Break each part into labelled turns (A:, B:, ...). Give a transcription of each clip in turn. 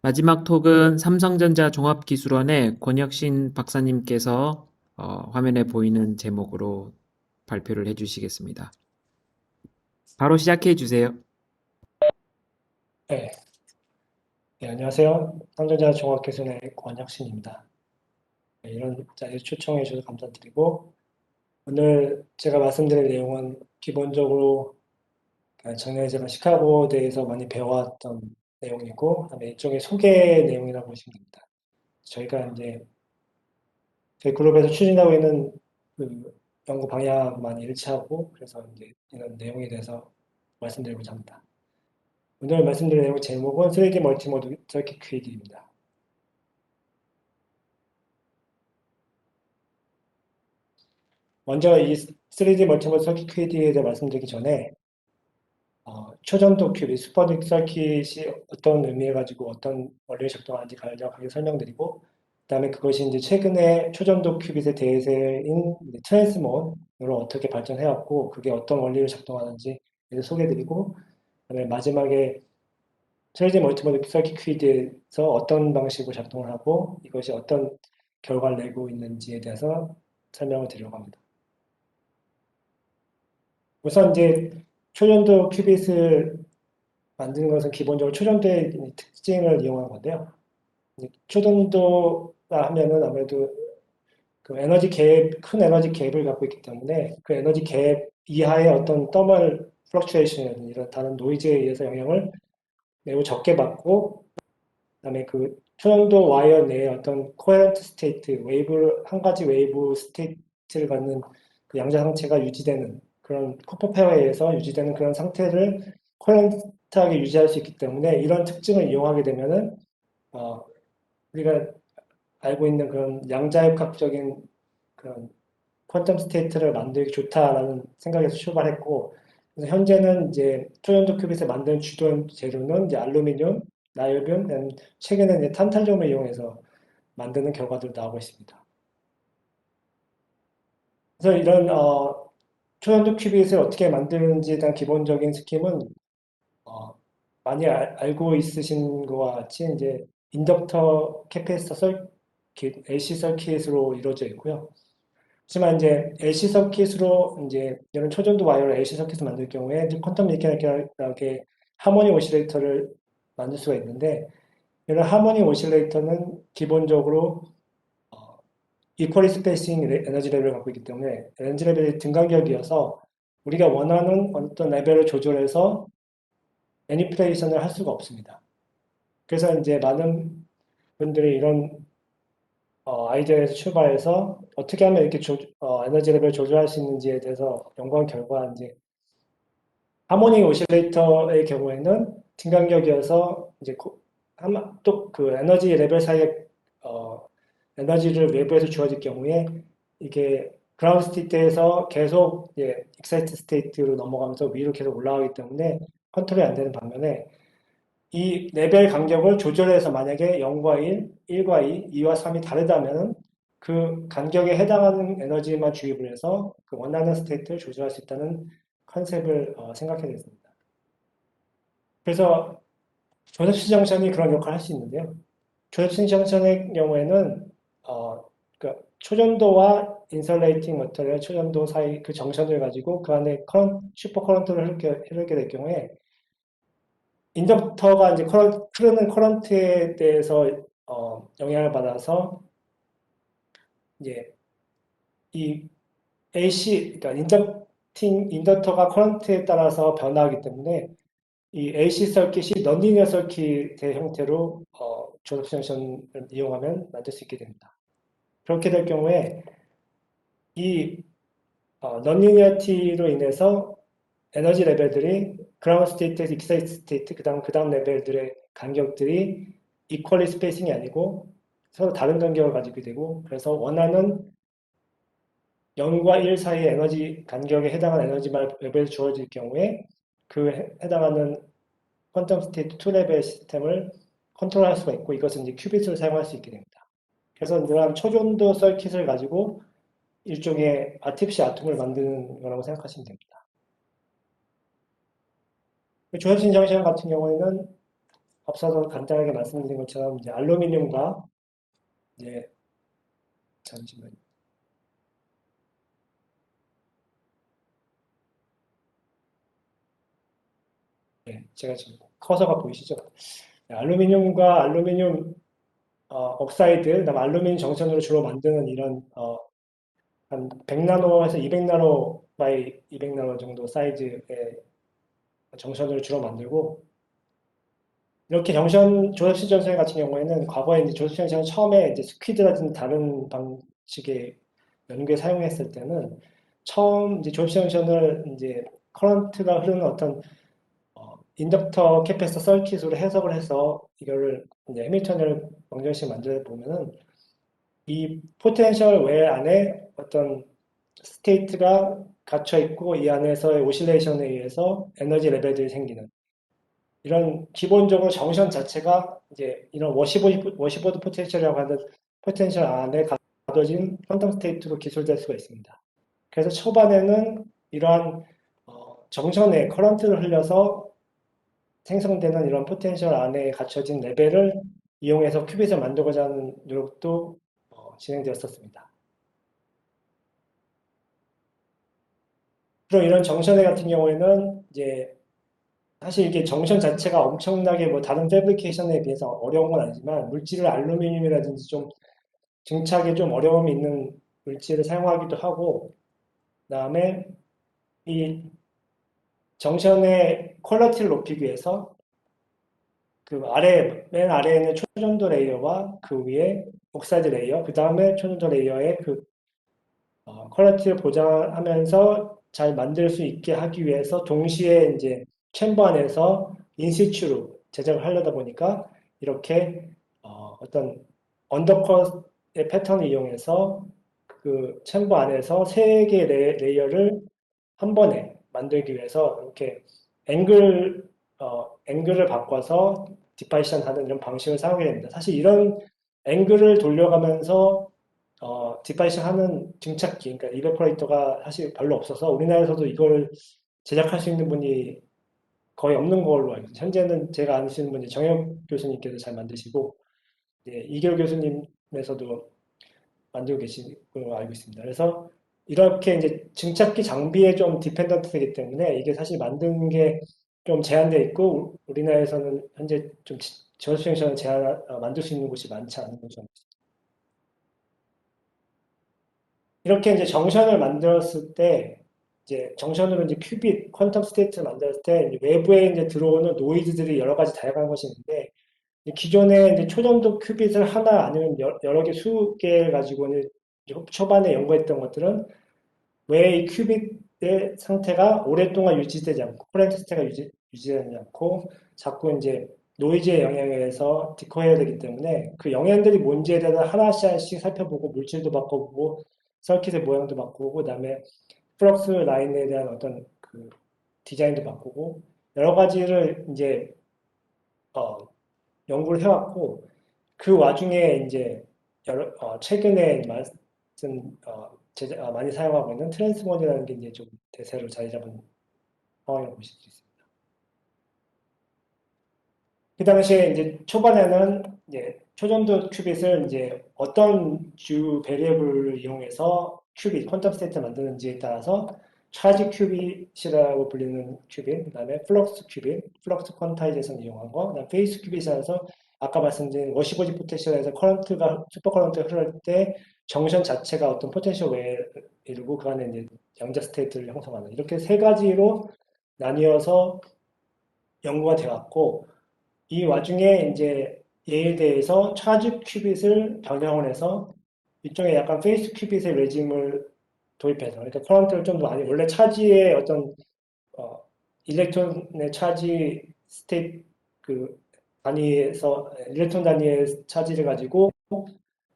A: 마지막 톡은 삼성전자 종합기술원의 권혁신 박사님께서 화면에 보이는 제목으로 발표를 해주시겠습니다. 바로 시작해 주세요.
B: 네, 안녕하세요. 삼성전자 종합개선의 권혁신입니다. 네, 이런 자리에 초청해 주셔서 감사드리고, 오늘 제가 말씀드릴 내용은 기본적으로 전에 제가 시카고대에서 많이 배워왔던 내용이고, 그다음에 일종의 소개 내용이라고 보시면 됩니다. 저희가 이제 저희 그룹에서 추진하고 있는 그 연구 방향 많이 일치하고, 그래서 이제 이런 내용에 대해서 말씀드리고자 합니다. 오늘 말씀드릴 내용 제목은 3D 멀티모드 서킷 퀴즈입니다. 먼저 이 3D 멀티모드 서킷 퀴즈에 대해 말씀드리기 전에 초전도 큐빅, 슈퍼딕 서킷이 어떤 의미를 가지고 어떤 원리를 작동하는지 간략하게 설명드리고, 그다음에 그것이 이제 최근에 초전도 큐빗의 대세인 트랜스몬으로 어떻게 발전해왔고, 그게 어떤 원리를 작동하는지 소개해드리고, 그다음에 마지막에 3D 멀티모드 서킷 퀴즈에서 어떤 방식으로 작동을 하고, 이것이 어떤 결과를 내고 있는지에 대해서 설명을 드리려고 합니다. 우선 이제 초전도 큐빗을 만드는 것은 기본적으로 초전도의 특징을 이용한 건데요. 초전도라 하면은 아무래도 그 에너지 갭, 큰 에너지 갭을 갖고 있기 때문에 그 에너지 갭 이하의 어떤 더멀 플럭추에이션, 이런 다른 노이즈에 의해서 영향을 매우 적게 받고, 그다음에 그 초전도 와이어 내에 어떤 코헤런트 스테이트, 웨이브, 한 가지 웨이브 스테이트를 갖는 그 양자 상태가 유지되는 그런 코퍼 페어에 의해서 유지되는 그런 상태를 코헤런트하게 유지할 수 있기 때문에, 이런 특징을 이용하게 되면은 우리가 알고 있는 그런 양자역학적인 그런 퀀텀 스테이트를 만들기 좋다라는 생각에서 출발했고, 그래서 현재는 이제 초전도 큐빗을 만드는 주된 재료는 이제 알루미늄, 나이오뷴, 최근에 이제 탄탈륨을 이용해서 만드는 결과들이 나오고 있습니다. 그래서 이런 초전도 큐빗을 어떻게 만드는지에 대한 기본적인 스킴은 어, 많이 알고 있으신 것과 같이 이제 인덕터 캐패시터 서킷, AC 서킷으로 이루어져 있고요. 하지만 이제 AC 서킷으로 이제 이런 초전도 와이어를 AC 서킷을 만들 경우에 이제 퀀텀 메카니컬하게 하모니 오실레이터를 만들 수가 있는데, 이런 하모니 오실레이터는 기본적으로 이퀄리 스페이싱 에너지 레벨을 갖고 있기 때문에 에너지 레벨이 등간격이어서 우리가 원하는 어떤 레벨을 조절해서 매니플레이션을 할 수가 없습니다. 그래서 이제 많은 분들이 이런 아이디어에서 출발해서 어떻게 하면 이렇게 에너지 레벨을 조절할 수 있는지에 대해서 연구한 결과, 이제 하모닉 오실레이터의 경우에는 등간격이어서 이제 또 그 에너지 레벨 사이에 어, 에너지를 외부에서 주어질 경우에 이게 그라운드 스테이트에서 계속 익사이트 스테이트로 넘어가면서 위로 계속 올라가기 때문에 컨트롤이 안 되는 반면에, 이 레벨 간격을 조절해서 만약에 0과 1, 1과 2, 2와 3이 다르다면 그 간격에 해당하는 에너지만 주입을 해서 그 원하는 스테이트를 조절할 수 있다는 컨셉을 생각해 냈습니다. 그래서 조셉시 정션이 그런 역할을 할 수 있는데요. 조셉시 정션의 경우에는 그러니까 초전도와 인설레이팅 머터리얼 초전도 사이 그 정션을 가지고 그 안에 슈퍼 커런트를 흐르게 될 경우에 인덕터가 이제 흐르는 커런트에 대해서 영향을 받아서 이제 이 AC, 그러니까 인덕터가 커런트에 따라서 변화하기 때문에 이 AC 서킷이 넌리니어 서킷의 형태로 조셉 정션을 이용하면 만들 수 있게 됩니다. 그렇게 될 경우에 이 넌리니어티로 인해서 에너지 레벨들이 그라운드 스테이트에서 익사이트 스테이트, 그 다음 레벨들의 간격들이 이퀄리 스페이싱이 아니고 서로 다른 간격을 가지게 되고, 그래서 원하는 0과 1 사이의 에너지 간격에 해당하는 에너지만 레벨이 주어질 경우에 그 해당하는 퀀텀 스테이트 2 레벨 시스템을 컨트롤할 수가 있고, 이것은 이제 큐빗을 사용할 수 있게 됩니다. 그래서 이러한 초전도 서킷을 가지고 일종의 아티피셜 아톰을 만드는 거라고 생각하시면 됩니다. 조현신 정션 같은 경우에는 앞서서 간단하게 말씀드린 것처럼 이제 알루미늄과 이제 잠시만요. 네, 제가 지금 커서가 보이시죠? 네, 알루미늄과 알루미늄 옥사이드, 그다음 알루미늄 정션으로 주로 만드는 이런 한 100나노에서 200나노 바이 200나노 정도 사이즈의 정션을 주로 만들고 이렇게 조ep시 전선 같은 경우에는 과거에 이제 조ep시 전선을 처음에 이제 스퀴드라든지 다른 방식의 연구에 사용했을 때는 처음 이제 조ep시 전선을 이제 커런트가 흐르는 어떤 인덕터 캐패시터 서킷으로 해석을 해서 이거를 이제 해밀턴을 방정식 만들어 보면은 이 포텐셜 외 안에 어떤 스테이트가 갇혀 있고 이 안에서의 오실레이션에 의해서 에너지 레벨들이 생기는 이런 기본적으로 정션 자체가 이제 이런 워시보드 포텐셜이라고 하는 포텐셜 안에 가둬진 퀀텀 스테이트로 기술될 수가 있습니다. 그래서 초반에는 이러한 정션에 커런트를 흘려서 생성되는 이런 포텐셜 안에 갖춰진 레벨을 이용해서 큐빗을 만들고자 하는 노력도 진행되었었습니다. 그리고 이런 정션회 같은 경우에는 이제 사실 이게 정션 자체가 엄청나게 뭐 다른 패브리케이션에 비해서 어려운 건 아니지만 물질을 알루미늄이라든지 좀 증착에 좀 어려움이 있는 물질을 사용하기도 하고 그다음에 이 정션의 퀄리티를 높이기 위해서 맨 아래에 있는 초전도 레이어와 그 위에 옥사이드 레이어, 그 다음에 초전도 레이어의 그 퀄리티를 보장하면서 잘 만들 수 있게 하기 위해서 동시에 이제 챔버 안에서 인시추로 제작을 하려다 보니까 이렇게 떤 언더컷의 패턴을 이용해서 그 챔버 안에서 세 개의 레이어를 한 번에 만들기 위해서 이렇게 앵글을 바꿔서 디파이션 하는 이런 방식을 사용하게 됩니다. 사실 이런 앵글을 돌려가면서 디파이션 하는 증착기, 그러니까 이베포레이터가 사실 별로 없어서 우리나라에서도 이걸 제작할 수 있는 분이 거의 없는 걸로 알고 있습니다. 현재는 제가 아시는 분이 정혁 교수님께서 잘 만드시고, 예, 이결 교수님에서도 만들고 계신 걸로 알고 있습니다. 그래서 이렇게 이제 증착기 장비에 좀 디펜던트 되기 때문에 이게 사실 만드는 게 좀 제한되어 있고 우리나라에서는 현재 좀 저수행선을 만들 수 있는 곳이 많지 않은 거죠. 이렇게 이제 정션을 만들었을 때 이제 정션으로 이제 큐빅 퀀텀 스테이트를 만들었을 때 이제 외부에 이제 들어오는 노이즈들이 여러 가지 다양한 것이 있는데 기존에 이제 초전도 큐빗을 하나 아니면 여러 개, 20개 가지고는 초반에 연구했던 것들은 왜 이 큐빗의 상태가 오랫동안 유지되지 않고, 코렌트 상태가 유지되지 않고, 자꾸 이제 노이즈의 영향에 의해서 디코해야 되기 때문에 그 영향들이 뭔지에 대해서 하나씩 하나씩 살펴보고, 물질도 바꿔보고, 서킷의 모양도 바꾸고, 그다음에 플럭스 라인에 대한 어떤 그 디자인도 바꾸고, 여러 가지를 이제, 어, 연구를 해왔고, 그 와중에 이제 최근에 많이 사용하고 있는 트랜스본이라는 게 이제 좀 대세로 자리 잡은 상황이라고 보실 수 있습니다. 그 당시에 이제 초반에는 이제 초전도 큐빗을 이제 어떤 주 베리어블을 이용해서 퀀텀 스테이트 만드는지에 따라서 차지 큐빗이라고 불리는 큐빗, 그다음에 플럭스 큐빗, 플럭스 퀀타이제이션 이용한 거, 그다음 페이스 큐빗이라서 아까 말씀드린 워시버지 포텐셜에서 슈퍼 커런트가 흐를 때 정션 자체가 어떤 포텐셜 외에 이루고 그 안에 이제 양자 스테이트를 형성하는 이렇게 세 가지로 나뉘어서 연구가 되었고 이 와중에 이제 예일대에서 차지 큐빗을 변형을 해서 일종의 약간 페이스 큐빗의 레짐을 도입해서 그러니까 커런트를 좀 더 많이 원래 차지의 어떤 어, 일렉트론의 차지 스테이트 그 단위에서 일렉트론 단위의 차지를 가지고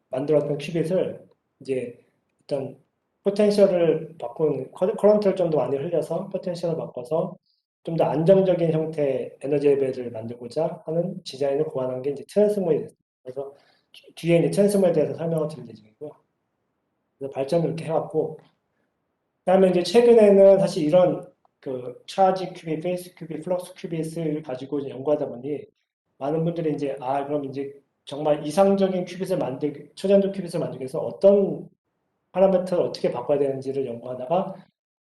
B: 만들었던 큐빗을 이제 어떤 포텐셜을 바꾼 커런트를 좀 더 많이 흘려서 포텐셜을 바꿔서 좀 더 안정적인 형태의 에너지 레벨을 만들고자 하는 디자인을 고안한 게 이제 트랜스모이 됐습니다. 그래서 뒤에 이제 트랜스모에 대해서 설명을 드릴 예정이고요. 그래서 발전을 이렇게 해왔고, 그다음에 이제 최근에는 사실 이런 그 차지 큐빗, 페이스 큐빗, 플럭스 큐빗을 가지고 이제 연구하다 보니 많은 분들이 이제, 그럼 이제 정말 이상적인 초전도 큐빗을 만들기 위해서 어떤 파라미터를 어떻게 바꿔야 되는지를 연구하다가,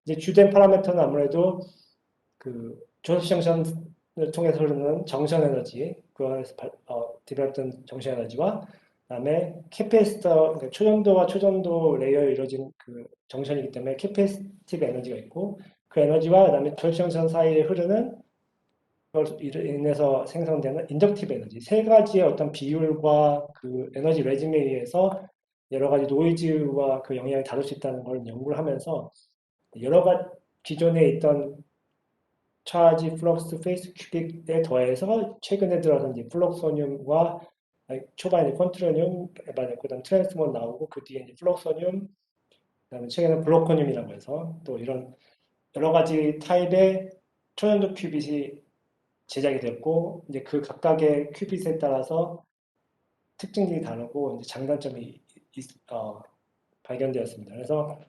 B: 이제 주된 파라미터는 아무래도 그 조립 정션을 통해서 흐르는 정션 에너지, 그 안에서 디벨롭된 정션 에너지와 그다음에 캐패시터, 그러니까 초전도와 초전도 레이어에 이루어진 그 정션이기 때문에 캐패시티브 에너지가 있고, 그 에너지와 그다음에 조립 정션 사이에 흐르는 그걸 인해서 생성되는 인덕티브 에너지, 세 가지의 어떤 비율과 그 에너지 레짐에 의해서 여러 가지 노이즈와 그 영향이 다를 수 있다는 걸 연구를 하면서 여러 가지 기존에 있던 차지 플럭스 페이스 큐빅에 더해서 최근에 들어서 이제 플럭소늄과 초반에 콘트로늄 에바됐고, 그다음 트랜스몬 나오고, 그 뒤에 이제 플럭소늄, 그다음에 최근에 블로코늄이라고 해서 또 이런 여러 가지 타입의 초연도 큐빗이 제작이 됐고, 이제 그 각각의 큐빗에 따라서 특징들이 다르고 이제 장단점이 발견되었습니다. 그래서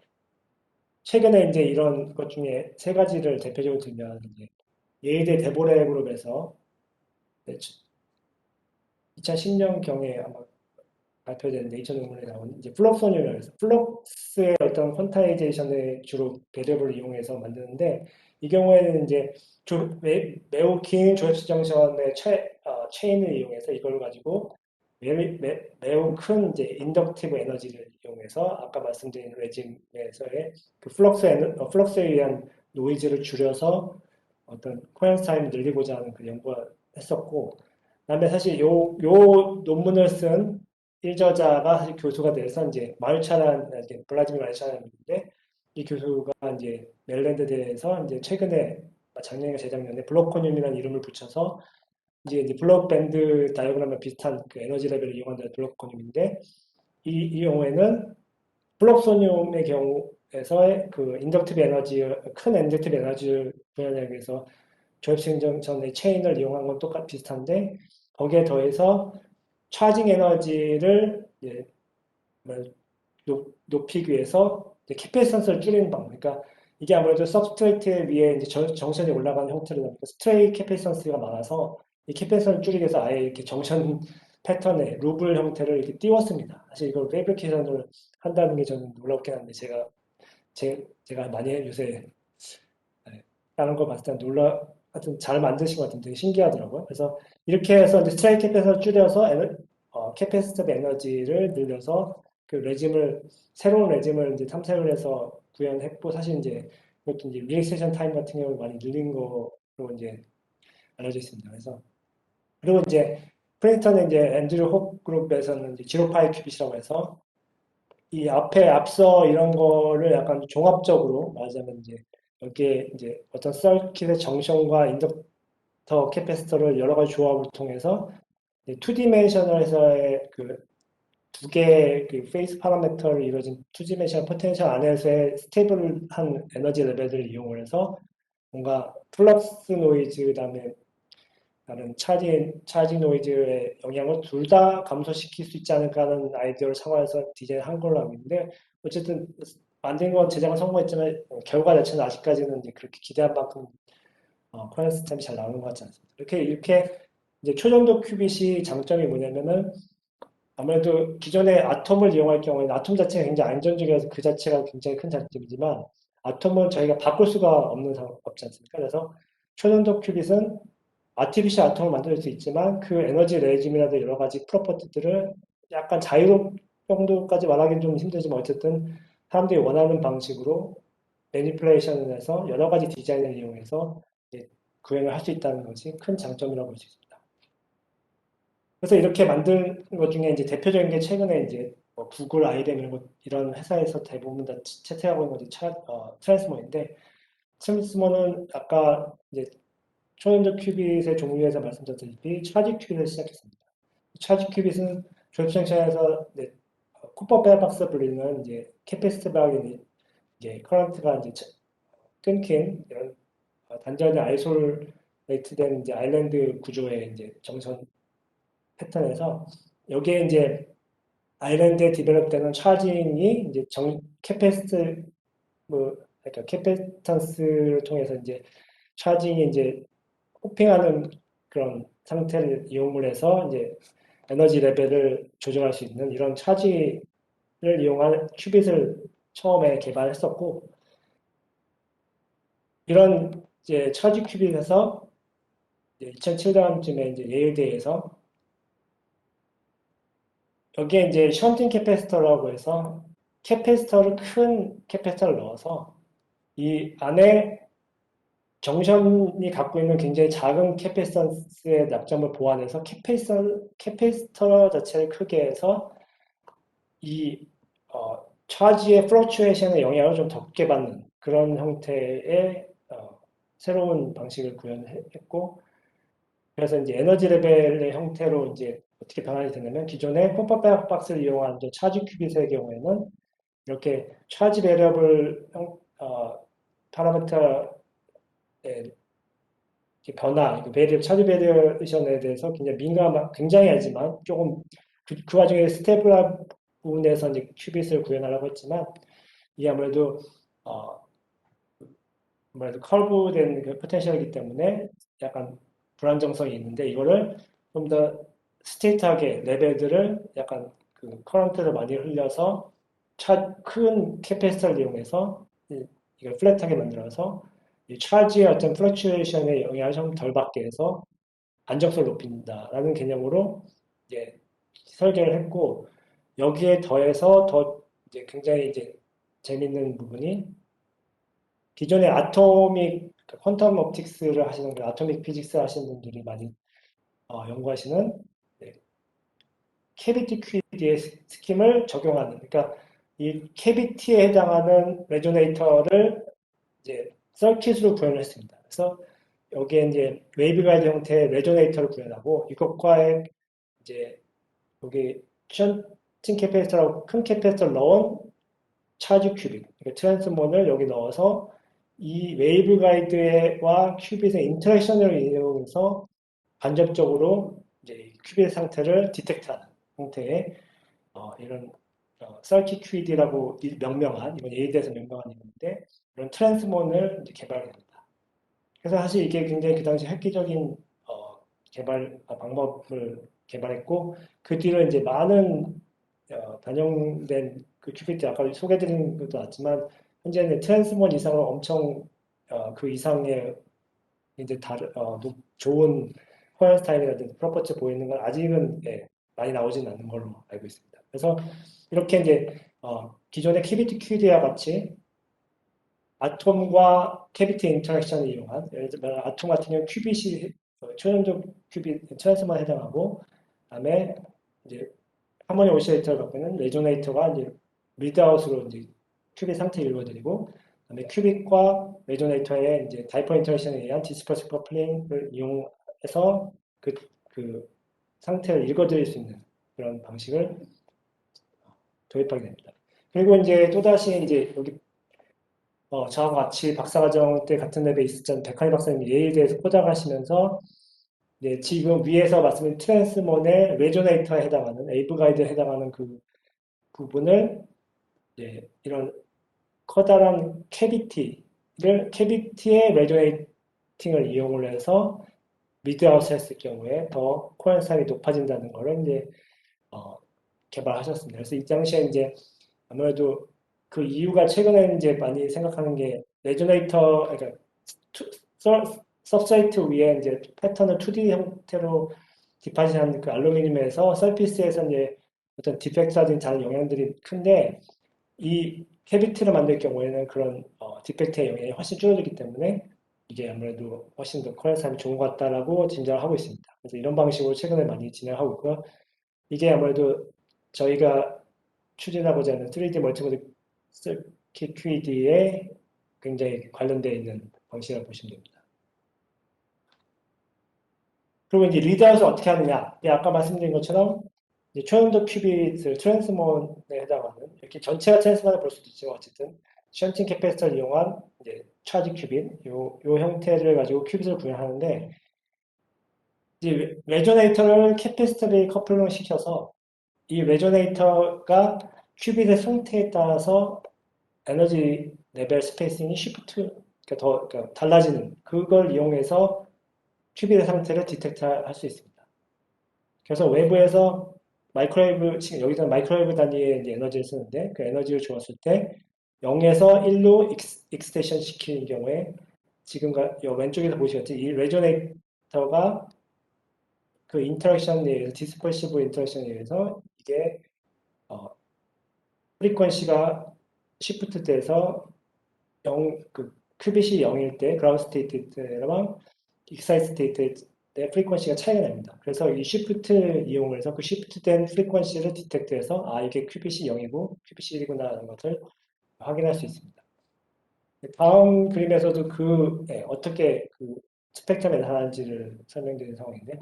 B: 최근에 이제 이런 것 중에 세 가지를 대표적으로 들면, 이제 예의대 데보레 그룹에서 2010년경에 아마 발표된 네이처 논문에 나온 이제 플럭소늄이라고 해서 플럭스의 어떤 퀀타이제이션을 주로 배려를 이용해서 만드는데, 이 경우에는 이제 매우 긴 조립식 정션의 체인을 이용해서 이걸 가지고 매우 큰 이제 인덕티브 에너지를 이용해서 아까 말씀드린 레짐에서의 그 플럭스에 의한 노이즈를 줄여서 어떤 코헤런스 타임을 늘리고자 하는 그 연구를 했었고, 그다음에 사실 요 논문을 쓴 일저자가 사실 교수가 돼서 이제 블라디미 마르차란인데, 이 교수가 이제 멜랜드대에서 이제 최근에 작년인가 재작년에 블록코늄이라는 이름을 붙여서 이제 블록 밴드 다이어그램과 비슷한 그 에너지 레벨을 이용한 블록코늄인데, 이 경우에는 블록소늄의 경우에서의 그 큰 인덕티브 에너지를 구현하기 위해서 조립생정전의 체인을 이용한 건 비슷한데, 거기에 더해서 차징 에너지를 이제 높이기 위해서 캐패시턴스를 줄이는 방법. 그러니까 이게 아무래도 서브스트레이트 위에 이제 정션이 올라가는 형태로 보니까 스트레이 캐패시턴스가 많아서 이 캐패시턴을 줄이기 위해서 아예 이렇게 정션 패턴의 루블 형태를 이렇게 띄웠습니다. 사실 이걸 패브리케이션을 한다는 게 저는 놀랍긴 한데, 제가 많이 요새 다른 거 봤을 때 하여튼 잘 만드신 것 같은데 되게 신기하더라고요. 그래서 이렇게 해서 이제 스트라이크 캐패시터를 줄여서 캐패시터 에너지를 늘려서 그 새로운 레짐을 이제 탐색을 해서 구현했고, 사실 이제 이것도 이제 릴렉세이션 타임 같은 경우를 많이 늘린 거로 이제 알려져 있습니다. 그래서 그리고 이제 프린턴의 이제 앤드류 홉 그룹에서는 이제 지로 파이 큐빗이라고 해서 이 앞서 이런 거를 약간 종합적으로 말하자면, 이제 여기에 이제 어떤 서킷의 정션과 인덕터 캐패시터를 여러 가지 조합을 통해서 2디멘셔널에서의 그 두 개의 그 페이스 파라미터를 이루어진 2디멘셔널 포텐셜 안에서의 스테이블한 에너지 레벨들을 이용을 해서 뭔가 플럭스 노이즈, 그다음에 다른 차지 노이즈의 영향을 둘 다 감소시킬 수 있지 않을까 하는 아이디어를 참고해서 디자인한 걸로 알고 있는데, 어쨌든 만든 건 제작은 성공했지만 결과 자체는 아직까지는 이제 그렇게 기대한 만큼 코헬 시스템이 잘 나오는 것 같지 않습니다. 이렇게 이제 초전도 큐빗이 장점이 뭐냐면은, 아무래도 기존의 아톰을 이용할 경우에는 아톰 자체가 굉장히 안전적이라서 그 자체가 굉장히 큰 장점이지만, 아톰은 저희가 바꿀 수가 없지 않습니까? 그래서 초전도 큐빗은 아티피셜 아톰을 만들 수 있지만 그 에너지 레짐이라든 여러 가지 프로퍼티들을 약간 자유롭 정도까지 말하기는 좀 힘들지만, 어쨌든 사람들이 원하는 방식으로 매니플레이션을 해서 여러 가지 디자인을 이용해서 구현을 할 수 있다는 것이 큰 장점이라고 볼 수 있습니다. 그래서 이렇게 만든 것 중에 이제 대표적인 게 최근에 이제 뭐 구글, IBM 이런 회사에서 대부분 다 채택하고 있는 것이 트랜스모인데, 트랜스모는 아까 이제 초연적 큐빗의 종류에서 말씀드렸다시피 차지 큐빗을 시작했습니다. 차지 큐빗은 조립생차에서 쿠퍼 베어박스 불리는 이제 캐패시티 박인 이제 커런트가 이제 끊긴 이런 단전의 아이솔레이트된 이제 아일랜드 구조의 이제 정선 패턴에서, 여기에 이제 아일랜드에 디벨롭되는 차징이 이제 캐패시티 그러니까 캐패시턴스를 통해서 이제 차징이 이제 호핑하는 그런 상태를 이용을 해서 이제 에너지 레벨을 조정할 수 있는 이런 차지를 이용한 큐빗을 처음에 개발했었고, 이런 이제 차지 큐빗에서 2007년쯤에 이제 예일대에서 여기에 이제 션팅 캐패시터라고 해서 캐패시터를 큰 캐패시터를 넣어서 이 안에 정션이 갖고 있는 굉장히 작은 캐패시턴스의 약점을 보완해서 캐패시터 자체를 크게 해서 이 차지의 플러추에이션의 영향을 좀 적게 받는 그런 형태의 새로운 방식을 구현했고, 그래서 이제 에너지 레벨의 형태로 이제 어떻게 변환이 되냐면 기존의 컴파트 박스를 이용한 이제 차지 큐빗의 경우에는 이렇게 차지 베리어블 파라미터의 변화, 차지 베리에이션에 대해서 굉장히 하지만 조금 그 와중에 스테이블한 부분에서 이제 큐빗을 구현하려고 했지만 이게 어, 아무래도 커브된 그 포텐셜이기 때문에 약간 불안정성이 있는데 이거를 좀 더 스테이트하게 레벨들을 약간 그 커런트를 많이 흘려서 큰 캐패시터를 이용해서 이걸 플랫하게 만들어서 이 차지의 어떤 플러츄에이션의 영향을 좀 덜 받게 해서 안정성을 높인다라는 개념으로 이제 설계를 했고, 여기에 더해서 더 이제 굉장히 이제 재밌는 부분이 기존의 아토믹 퀀텀 옵틱스를 하시는 아토믹 피직스 하시는 분들이 많이 연구하시는 캐비티 퀴디의 스킴을 적용하는, 그러니까 이 캐비티에 해당하는 레조네이터를 이제 서킷으로 구현을 했습니다. 그래서 여기에 이제 웨이브 가이드 형태의 레조네이터를 구현하고 이것과의 이제 여기 션팅 캐패시터라고 큰 캐패시터를 넣은 차지 큐빗, 그러니까 트랜스몬을 여기 넣어서 이 웨이브 가이드와 큐빗의 인터랙션을 이용해서 간접적으로 이제 큐빗의 상태를 디텍트하는 형태의 이런 서킷 큐빗이라고 명명한 이건 예의대에서 명명한 이건데 이런 트랜스몬을 이제 개발합니다. 그래서 사실 이게 굉장히 그 당시 획기적인 개발 방법을 개발했고 그 뒤로 이제 많은 반영된 그 큐피트 아까 소개드린 것도 맞지만 현재는 트랜스몬 이상으로 엄청 그 이상의 이제 좋은 호연 스타일이라든지 프로퍼티 보이는 건 아직은 많이 나오진 않는 걸로 알고 있습니다. 그래서 이렇게 이제 기존의 캐비티 큐리와 같이 아톰과 캐비티 인터랙션을 이용한 예를 들면 아톰 같은 경우 큐빗이 초연적 큐빗 트랜스몬에 해당하고 그다음에 이제 하모니 오시레이터를 갖고 있는 레조네이터가 이제 리드아웃으로 이제 큐빅 상태를 읽어드리고, 그다음에 큐빅과 레조네이터의 이제 다이퍼 인터랙션에 의한 디스퍼스 커플링을 이용해서 그 상태를 읽어드릴 수 있는 그런 방식을 도입하게 됩니다. 그리고 이제 또다시 이제 여기 저와 같이 박사과정 때 같은 랩에 있었던 백하리 박사님이 예일대에서 포장하시면서 이제 지금 위에서 말씀드린 트랜스몬의 레조네이터에 해당하는 에이브 가이드에 해당하는 그 부분을 이런 커다란 캐비티의 레조네이팅을 이용을 해서 미드아웃 했을 경우에 더 코어현상이 높아진다는 것을 이제 어, 개발하셨습니다. 그래서 이 당시에 이제 아무래도 그 이유가 최근에 이제 많이 생각하는 게 레조네이터, 그러니까 서브스트레이트 위에 이제 패턴을 2D 형태로 디파진한 그 알루미늄에서 서피스에서 이제 어떤 디펙트라든지 다른 영향들이 큰데 이 캐비티를 만들 경우에는 그런 디펙트의 영향이 훨씬 줄어들기 때문에 이게 아무래도 훨씬 더 코어현상이 좋은 것 같다라고 짐작을 하고 있습니다. 그래서 이런 방식으로 최근에 많이 진행하고 있고요. 이게 아무래도 저희가 추진하고자 하는 3D 멀티모드 서킷 QED에 굉장히 관련되어 있는 방식이라고 보시면 됩니다. 그리고 이제 리드아웃을 어떻게 하느냐. 아까 말씀드린 것처럼 이제 초연도 큐빗을 트랜스몬에 해당하는 이렇게 전체가 트랜스몬을 볼 수도 있지만 어쨌든 션팅 캐패시터를 이용한 이제 차지 큐빗 요 형태를 가지고 큐빗을 구현하는데 이제 레조네이터를 캐패시터에 커플링 시켜서 이 레조네이터가 큐빗의 상태에 따라서 에너지 레벨 스페이싱이 시프트 그러니까 달라지는 그걸 이용해서 큐빅의 상태를 디텍트 할 수 있습니다. 그래서 외부에서 마이크로웨이브, 지금 여기서 마이크로웨이브 단위의 이제 에너지를 쓰는데 그 에너지를 주었을 때 0에서 1로 익스텐션 시키는 경우에 지금 왼쪽에서 보시겠지 이 레조네이터가 그 인터랙션에 의해서 디스퍼시브 인터랙션에 의해서 이게 어, 프리퀀시가 시프트 돼서 0, 큐빗이 0일 때 그라운드 스테이트 때랑 익사이트 스테이트 때 프리퀀시가 차이가 납니다. 그래서 이 시프트 이용을 해서 그 시프트된 프리퀀시를 디텍트해서 아 이게 큐빗이 0이고 큐빗이 1이구나 하는 것을 확인할 수 있습니다. 다음 그림에서도 어떻게 그 스펙트럼이 나타나는지를 설명드린 상황인데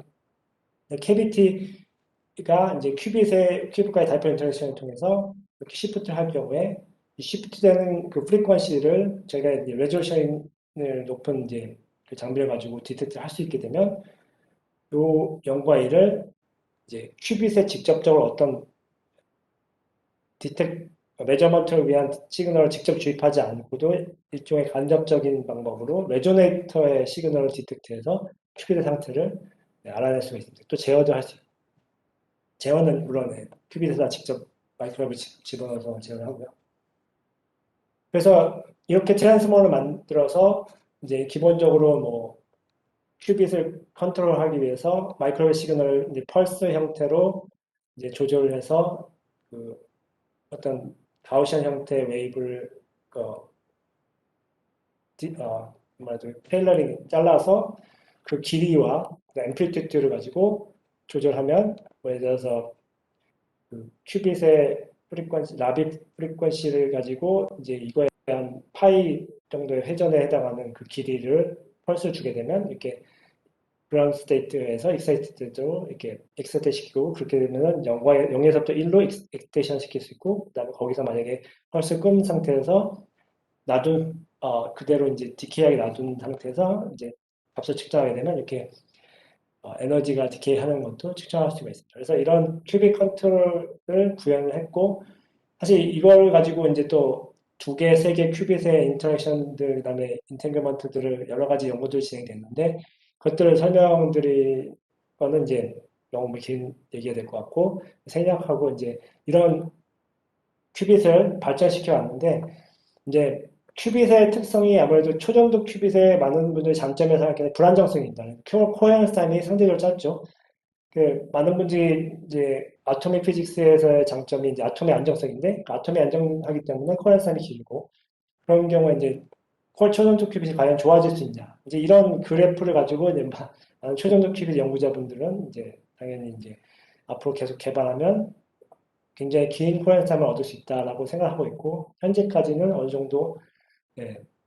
B: KBT가 이제 큐빗과의 다이퍼 인터랙션을 통해서 이렇게 시프트를 할 경우에 이 시프트되는 그 프리퀀시를 저희가 이제 레졸루션을 높은 이제 그 장비를 가지고 디텍트를 할 수 있게 되면 요 0과 1을 이제 큐빗에 직접적으로 어떤 디텍 메저먼트를 위한 시그널을 직접 주입하지 않고도 일종의 간접적인 방법으로 레조네이터의 시그널을 디텍트해서 큐빗의 상태를 알아낼 수가 있습니다. 또 제어도 할 수 있고 제어는 물론 큐빗에다 직접 마이크로웨이브 집어넣어서 제어를 하고요. 그래서 이렇게 트랜스머를 만들어서 이제 기본적으로 뭐 큐빗을 컨트롤하기 위해서 마이크로웨이브 시그널을 이제 펄스 형태로 이제 조절을 해서 그 어떤 가우시안 형태의 웨이브를 어, 말하자면 테일러링 잘라서 그 길이와 그 앰플리튜드를 가지고 조절하면 뭐 예를 들어서 그 큐빗의 프리퀀시, 라비 프리퀀시를 가지고 이제 이거에 대한 파이 정도의 회전에 해당하는 그 길이를 펄스를 주게 되면 이렇게 그라운드 스테이트에서 익사이트드로 이렇게 엑스테 시키고 그렇게 되면은 0에서부터 1로 엑스테이션 시킬 수 있고 그다음에 거기서 만약에 펄스 끈 상태에서 그대로 이제 디케이하게 놔둔 상태에서 이제 값을 측정하게 되면 이렇게 에너지가 디케이하는 것도 측정할 수가 있습니다. 그래서 이런 큐빅 컨트롤을 구현을 했고 사실 이걸 가지고 이제 또 두 개, 세 개 큐빗의 인터랙션들, 그다음에 인텐글먼트들을 여러 가지 연구들이 진행됐는데 그것들을 설명드릴 거는 이제 너무 긴 얘기가 될 것 같고 생략하고 이제 이런 큐빗을 발전시켜 왔는데 이제 큐빗의 특성이 아무래도 초정도 큐빗의 많은 분들이 장점에서 생각하는 불안정성입니다. 코어런스 타임이 상대적으로 짧죠. 많은 분들이 이제 아토믹 피직스에서의 장점이 이제 아톰의 안정성인데 아톰이 안정하기 때문에 코어런스 타임이 길고 그런 경우에 이제 초정도 큐빗이 과연 좋아질 수 있냐. 이제 이런 그래프를 가지고 이제 많은 초정도 큐빗 연구자분들은 이제 당연히 이제 앞으로 계속 개발하면 굉장히 긴 코어런스 타임을 얻을 수 있다라고 생각하고 있고 현재까지는 어느 정도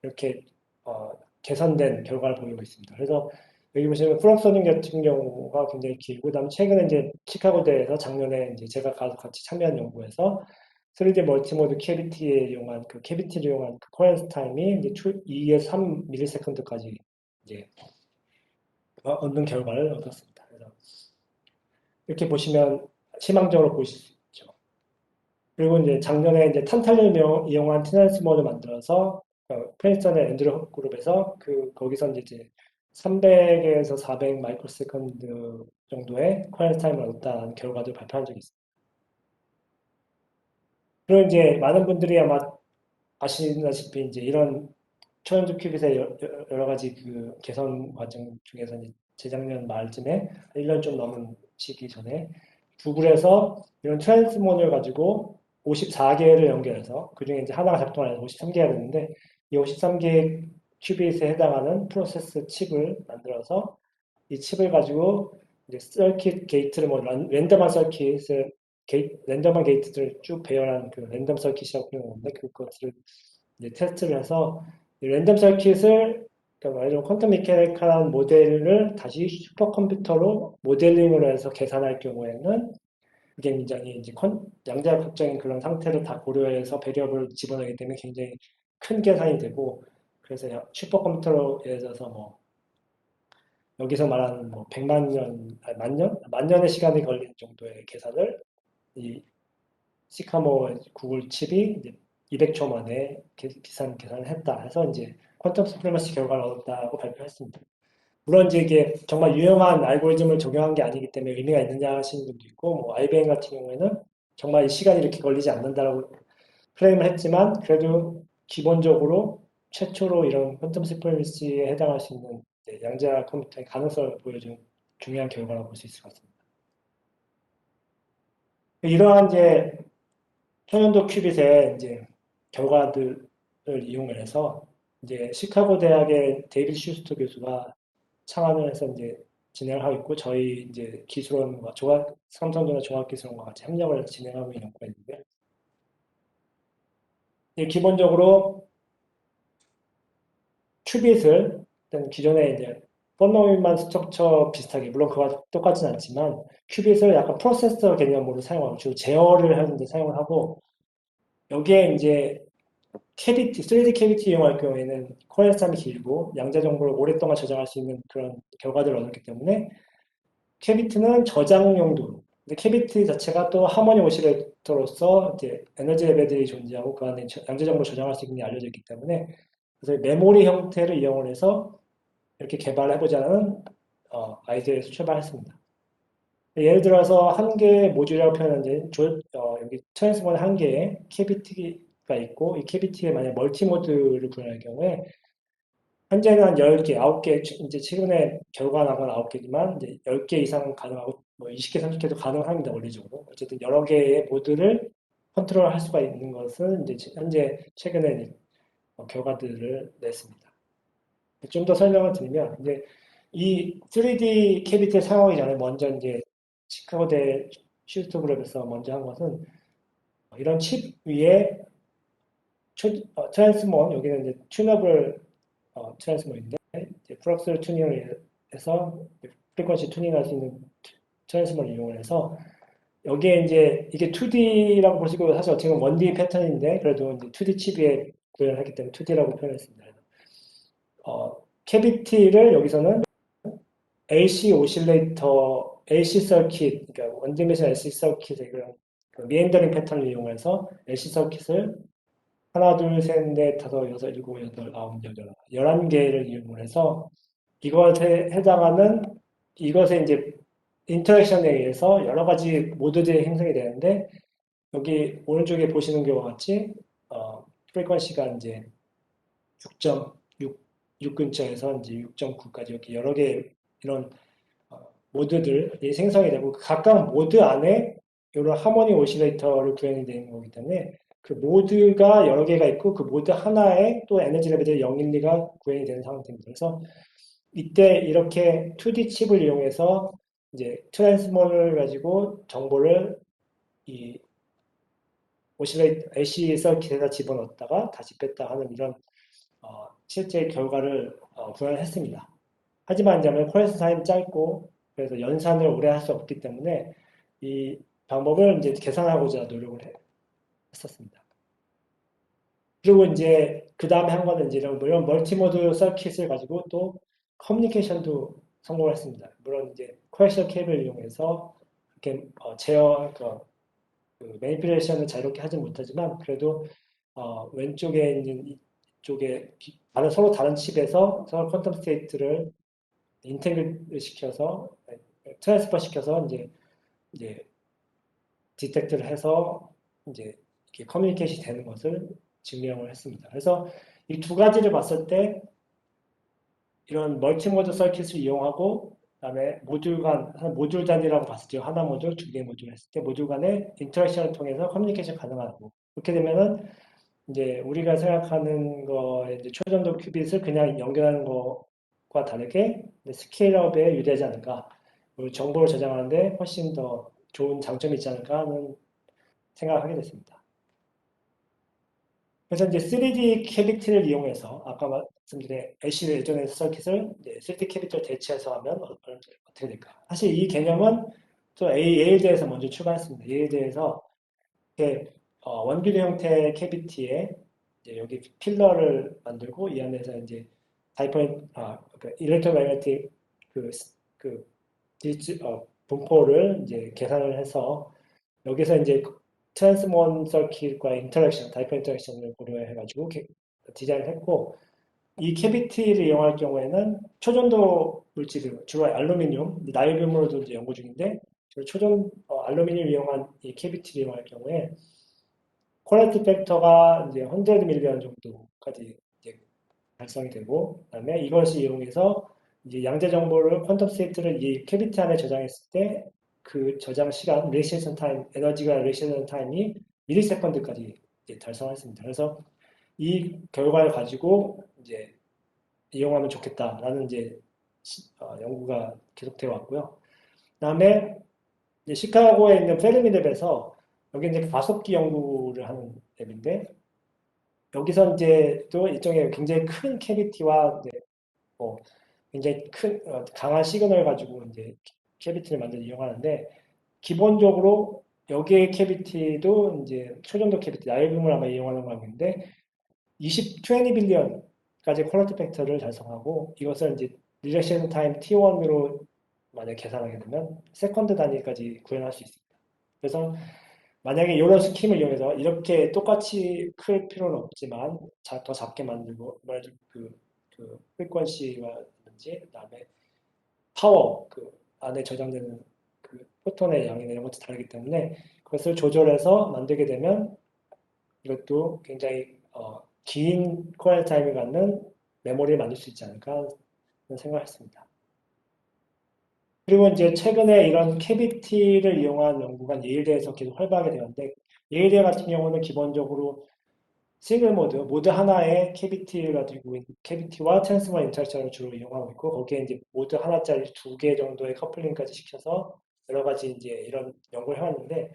B: 이렇게 어, 개선된 결과를 보이고 있습니다. 그래서 여기 보시면 프록소닝 같은 경우가 굉장히 길고, 그다음에 최근에 이제 시카고대에서 작년에 이제 제가 가서 같이 참여한 연구에서 3D 멀티모드 캐비티에 이용한 그 캐비티를 이용한 그 코렌스 타임이 이제 2에서 3 밀리세컨드까지 이제 얻는 결과를 얻었습니다. 그래서 이렇게 보시면 희망적으로 보실 수 있죠. 그리고 이제 작년에 이제 탄탈륨 이용한 트랜스모를 만들어서 프린스턴의 앤드류 그룹에서 거기서 이제 300에서 400 마이크로 세컨드 정도의 퀄리티 타임을 얻었다는 결과도 발표한 적이 있습니다. 그리고 이제 많은 분들이 아마 아시다시피 이제 이런 초연속 큐빗의 여러 가지 그 개선 과정 중에서 이제 재작년 말쯤에 1년 좀 넘은 시기 전에 구글에서 이런 트랜스몬을 가지고 54개를 연결해서 그중에 이제 하나가 작동 안 해서 53개가 됐는데 이 53개 큐빗에 해당하는 프로세스 칩을 만들어서 이 칩을 가지고 이제 서킷 게이트를 뭐 랜덤한 서킷을 랜덤한 게이트들을 쭉 배열한 그 랜덤 서킷이라고 표현하는데 그것들을 이제 테스트를 해서 이 랜덤 서킷을 그러니까 말하자면 퀀텀 메카니컬한 모델을 다시 슈퍼컴퓨터로 모델링을 해서 계산할 경우에는 이게 굉장히 이제 양자역학적인 그런 상태를 다 고려해서 배력을 집어넣기 때문에 굉장히 큰 계산이 되고 그래서 슈퍼컴퓨터로 예를 들어서 뭐 여기서 말하는 뭐 100만 년, 아니 만 년? 만 년의 시간이 걸린 정도의 계산을 이 시카모 구글 칩이 이제 200초 만에 계산을 했다 해서 이제 퀀텀 스프리머시 결과를 얻었다고 발표했습니다. 물론 이제 이게 정말 유용한 알고리즘을 적용한 게 아니기 때문에 의미가 있느냐 하시는 분도 있고, 뭐 IBM 같은 경우에는 정말 시간이 이렇게 걸리지 않는다라고 클레임을 했지만, 그래도 기본적으로 최초로 이런 퀀텀 시프리시에 해당할 수 있는 양자 컴퓨터의 가능성을 보여준 중요한 결과라고 볼 수 있을 것 같습니다. 이러한 이제 초년도 큐빗의 이제 결과들을 이용을 해서 이제 시카고 대학의 데이비드 슈스터 교수가 창안을 해서 이제 진행을 하고 있고 저희 이제 기술원과 삼성전자 종합기술원과 같이 협력을 해서 진행하고 있는 연구가 있는데 기본적으로 큐빗을 일단 기존에 이제 펀더멘탈 스트럭처 비슷하게 물론 그와 똑같진 않지만 큐빗을 약간 프로세서 개념으로 사용하고 주로 제어를 하는데 사용을 하고 여기에 이제 캐비티, 3D 캐비티 이용할 경우에는 코어렉 타임이 길고 양자 정보를 오랫동안 저장할 수 있는 그런 결과들을 얻었기 때문에 캐비티는 저장 용도. 근데 캐비티 자체가 또 하모니 오시레이터로서 이제 에너지 레벨들이 존재하고 그 안에 양자 정보를 저장할 수 있는 게 알려져 있기 때문에 그래서 메모리 형태를 이용을 해서 이렇게 개발해보자는 아이디어에서 출발했습니다. 예를 들어서 한 개의 모듈이라고 표현하는데 여기 트랜스포머 한 개에 캐비티가 있고 이 캐비티에 만약 멀티 모드를 구현할 경우에 현재는 한 10개, 9개, 이제 최근에 결과 나간 9개지만 이제 10개 이상 가능하고 뭐 20개, 30개도 가능합니다, 원리적으로. 어쨌든 여러 개의 모드를 컨트롤할 수가 있는 것은 이제 현재 최근에 결과들을 냈습니다. 좀 더 설명을 드리면 이제 이 3D 캐비티를 사용하기 전에 먼저 이제 시카고대 슈스터 그룹에서 먼저 한 것은 이런 칩 위에 트랜스몬, 여기는 이제 튜너블 트랜스몬인데 플럭스를 튜닝을 해서 프리퀀시 튜닝할 수 있는 트랜스몬을 이용을 해서 여기에 이제 이게 2D라고 보시고 사실 어떻게 보면 1D 패턴인데 그래도 이제 2D 칩에 구현을 했기 때문에 2D라고 표현했습니다. 캐비티를 여기서는 LC 오실레이터, LC 서킷, 그러니까 원디메션 LC 서킷의 그런 미엔더링 패턴을 이용해서 LC 서킷을 하나, 둘, 셋, 넷, 다섯, 여섯, 일곱, 여덟, 아홉, 열, 11개를 이용을 해서 이것에 해당하는 이것의 이제 인터랙션에 의해서 여러 가지 모드들이 형성이 되는데 여기 오른쪽에 보시는 경우와 같이 프리퀀시가 이제 6.6 근처에서 이제 6.9까지 이렇게 여러 개 이런 모드들이 생성이 되고 각각 모드 안에 이런 하모니 오시레이터를 구현이 되는 거기 때문에 그 모드가 여러 개가 있고 그 모드 하나에 또 에너지 레벨이 0, 1, 2가 구현이 되는 상태입니다. 그래서 이때 이렇게 2D 칩을 이용해서 이제 트랜스머를 가지고 정보를 이 오실레이터 LC 서킷에다 집어넣었다가 다시 뺐다 하는 이런 실제 결과를 구현했습니다. 하지만 이제 코레스 타임이 짧고 그래서 연산을 오래 할 수 없기 때문에 이 방법을 이제 개선하고자 노력을 했었습니다. 그리고 이제 그 다음에 한 거는 이제 이런 멀티모드 서킷을 가지고 또 커뮤니케이션도 성공을 했습니다. 물론 이제 코엑션 케이블을 이용해서 이렇게 제어 그 매니플레이션을 자유롭게 하지 못하지만 그래도 왼쪽에 있는 이쪽에 서로 다른 칩에서 서로 퀀텀 스테이트를 인테그를 시켜서 트랜스퍼 시켜서 이제 디텍트를 해서 이제 이렇게 커뮤니케이션이 되는 것을 증명을 했습니다. 그래서 이 두 가지를 봤을 때 이런 멀티모드 서킷을 이용하고 그다음에 모듈 단위라고 봤을 때 하나 모듈, 두 개 모듈 했을 때 모듈 간의 인터랙션을 통해서 커뮤니케이션 가능하고 그렇게 되면은 이제 우리가 생각하는 거에 이제 초전도 큐빗을 그냥 연결하는 것과 다르게 스케일업에 유리하지 않을까. 그리고 정보를 저장하는데 훨씬 더 좋은 장점이 있지 않을까 하는 생각을 하게 됐습니다. 그래서 이제 3D 캐비티를 이용해서 아까 말씀드린 애쉬 예전에 서킷을 3D 캐비티를 대체해서 하면 어떻게 될까? 사실 이 개념은 또 예일대에서 먼저 출발했습니다. 예일대에서 이렇게 원규리 형태의 캐비티에 이제 여기 필러를 만들고 이 안에서 이제 그 일렉트로매그네틱 그, 그 분포를 이제 계산을 해서 여기서 이제 트랜스몬 서킷과 인터랙션, 다이퍼 인터랙션을 고려해가지고 디자인을 했고 이 캐비티를 이용할 경우에는 초전도 물질, 주로 알루미늄, 나이륨으로도 이제 연구 중인데, 알루미늄 이용한 이 캐비티를 이용할 경우에 코렉트 팩터가 이제 100 밀리언 정도까지 이제 달성이 되고, 그다음에 이것을 이용해서 이제 양자 정보를 퀀텀 스테이트를 이 캐비티 안에 저장했을 때 그 저장 시간, 레이시에이션 타임, 에너지가 레이시에이션 타임이 미리세컨드까지 이제 달성했습니다. 그래서 이 결과를 가지고 이제 이용하면 좋겠다라는 이제 연구가 계속되어 왔고요. 그다음에 이제 시카고에 있는 페르미 랩에서 여기 이제 가속기 연구를 하는 랩인데 여기서 이제 또 일종의 굉장히 큰 캐비티와 이제 뭐 굉장히 큰 강한 시그널을 가지고 이제 캐비티를 만들어 이용하는데 기본적으로 여기의 캐비티도 이제 초전도 캐비티, 나이빔을 아마 이용하는 관계인데 20 빌리언까지 퀄리티 팩터를 달성하고 이것을 이제 리렉션 타임 T1으로 만약 계산하게 되면 세컨드 단위까지 구현할 수 있습니다. 그래서 만약에 이런 스킴을 이용해서 이렇게 똑같이 클 필요는 없지만 더 작게 만들고 그 프리퀀시라든지 그다음에 파워 그 안에 저장되는 그 포톤의 양이나 이런 것도 다르기 때문에 그것을 조절해서 만들게 되면 이것도 굉장히 긴 퀄 타임을 갖는 메모리를 만들 수 있지 않을까 하는 생각을 했습니다. 그리고 이제 최근에 이런 캐비티를 이용한 연구가 예일대에서 계속 활발하게 되었는데 예일대 같은 경우는 기본적으로 싱글 모드 하나에 캐비티를 가지고 캐비티와 트랜스퍼 인터랙션을 주로 이용하고 있고 거기에 이제 모드 하나짜리 2개 정도의 커플링까지 시켜서 여러 가지 이제 이런 연구를 해왔는데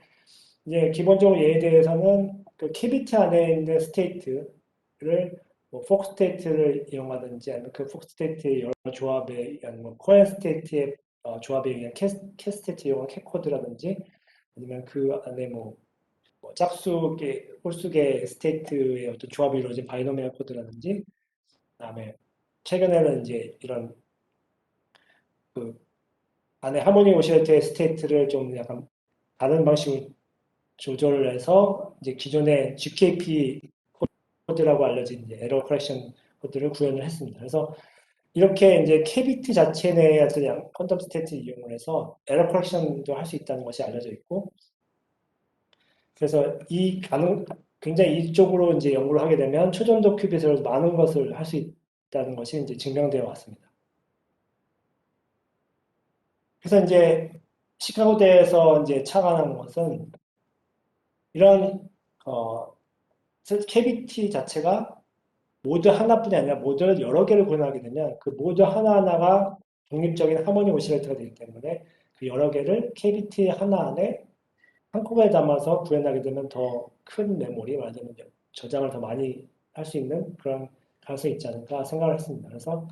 B: 이제 기본적으로 얘에 대해서는 그 캐비티 안에 있는 스테이트를 뭐 폭 스테이트를 이용하든지 아니면 그 폭 스테이트의 여러 조합에 아니면 코어 스테이트의 조합에 의한 캐 스테이트 이용한 캐 코드라든지 아니면 그 안에 뭐 짝수의 홀수의 스테이트의 어떤 조합이 이루어진 바이노미얼 코드라든지 그다음에 최근에는 이제 이런 그 안에 하모닉 오시레이터의 스테이트를 좀 약간 다른 방식으로 조절을 해서 이제 기존의 GKP 코드라고 알려진 이제 에러 커렉션 코드를 구현을 했습니다. 그래서 이렇게 이제 캐비티 자체 내에 어떤 퀀텀 스테이트 이용을 해서 에러 커렉션도 할 수 있다는 것이 알려져 있고 그래서 굉장히 이쪽으로 이제 연구를 하게 되면 초전도 큐빗으로 많은 것을 할 수 있다는 것이 이제 증명되어 왔습니다. 그래서 이제 시카고대에서 이제 착안한 것은 이런 어, 캐비티 자체가 모드 하나뿐이 아니라 모드를 여러 개를 구현하게 되면 그 모드 하나하나가 독립적인 하모닉 오시레이터가 되기 때문에 그 여러 개를 캐비티 하나 안에 한꺼번에 담아서 구현하게 되면 더 큰 메모리, 말하자면 저장을 더 많이 할 수 있는 그런 가능성이 있지 않을까 생각을 했습니다. 그래서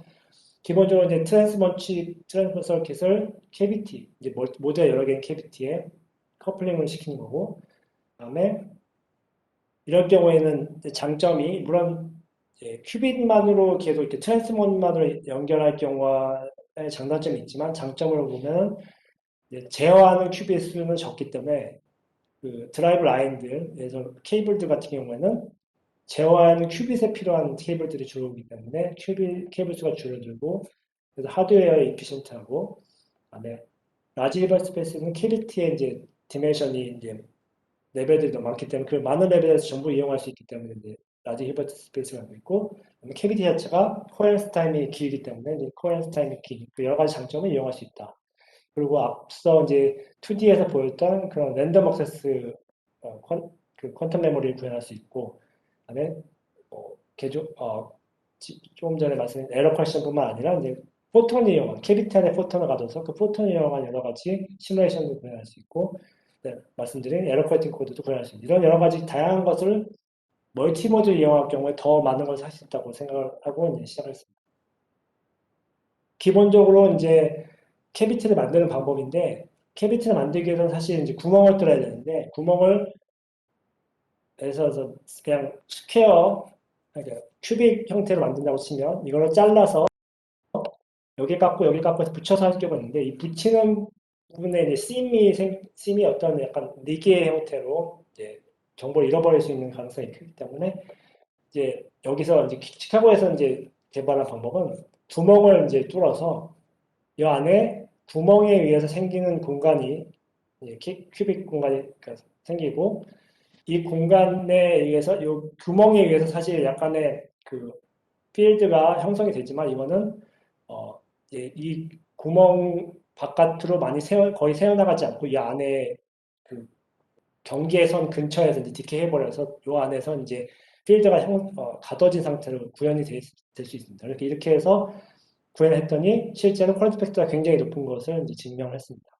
B: 기본적으로 이제 트랜스퍼 서킷을 캐비티, 이제 모드가 여러 개의 캐비티에 커플링을 시키는 거고, 그다음에 이럴 경우에는 장점이 물론 큐빗만으로 계속 이렇게 트랜스몬만으로 연결할 경우에 장단점이 있지만 장점으로 보면 제어하는 큐빗 수는 적기 때문에 그 드라이브 라인들에서 케이블들 같은 경우에는 제어하는 큐빗에 필요한 케이블들이 줄어들기 때문에 케이블 수가 줄어들고 그래서 하드웨어 이피션트하고 그다음에 라지 리버 스페이스는 캐비티의 이제 디멘션이 이제 레벨들이 너무 많기 때문에 그 많은 레벨에서 전부 이용할 수 있기 때문에 이제 라지 히버트 스페이스가 있고 캐비티 자체가 코어런스 타임이 길기 때문에 이제 코어런스 타임이 긴 그 여러 가지 장점을 이용할 수 있다. 그리고 앞서 이제 2D에서 보였던 그런 랜덤 액세스 그 퀀텀 메모리를 구현할 수 있고 그다음에 조금 전에 말씀드린 에러 컬션뿐만 아니라 이제 포톤을 이용한 캐비티 안에 포톤을 가둬서 그 포톤을 이용한 여러 가지 시뮬레이션도 구현할 수 있고 네, 말씀드린 에러 커팅 코드도 구현할 수 있는 이런 여러 가지 다양한 것을 멀티모드 이용할 경우에 더 많은 걸 살 수 있다고 생각을 하고 이제 시작했습니다. 기본적으로 이제 캐비티를 만드는 방법인데 캐비티를 만들기 위해서는 사실 이제 구멍을 뚫어야 되는데 구멍을 해서 그냥 스퀘어 그러니까 큐빅 형태로 만든다고 치면 이거를 잘라서 여기 깎고 해서 붙여서 할 경우가 있는데 이 붙이는 부분에 이제 심이 어떤 약간 리기의 형태로 이제 정보를 잃어버릴 수 있는 가능성이 크기 때문에 이제 여기서 이제 시카고에서 이제 개발한 방법은 구멍을 이제 뚫어서 이 안에 구멍에 의해서 생기는 공간이 큐빅 공간이 생기고 이 공간에 의해서 이 구멍에 의해서 사실 약간의 그 필드가 형성이 되지만 이거는 어, 이 구멍 바깥으로 많이 거의 새어나가지 않고 이 안에 그 경계선 근처에서 이제 디케이 해버려서 이 안에서 이제 필드가 가둬진 상태로 구현이 될 수 있습니다. 이렇게 해서 구현했더니 실제로 퀄리티 팩터가 굉장히 높은 것을 이제 증명했습니다.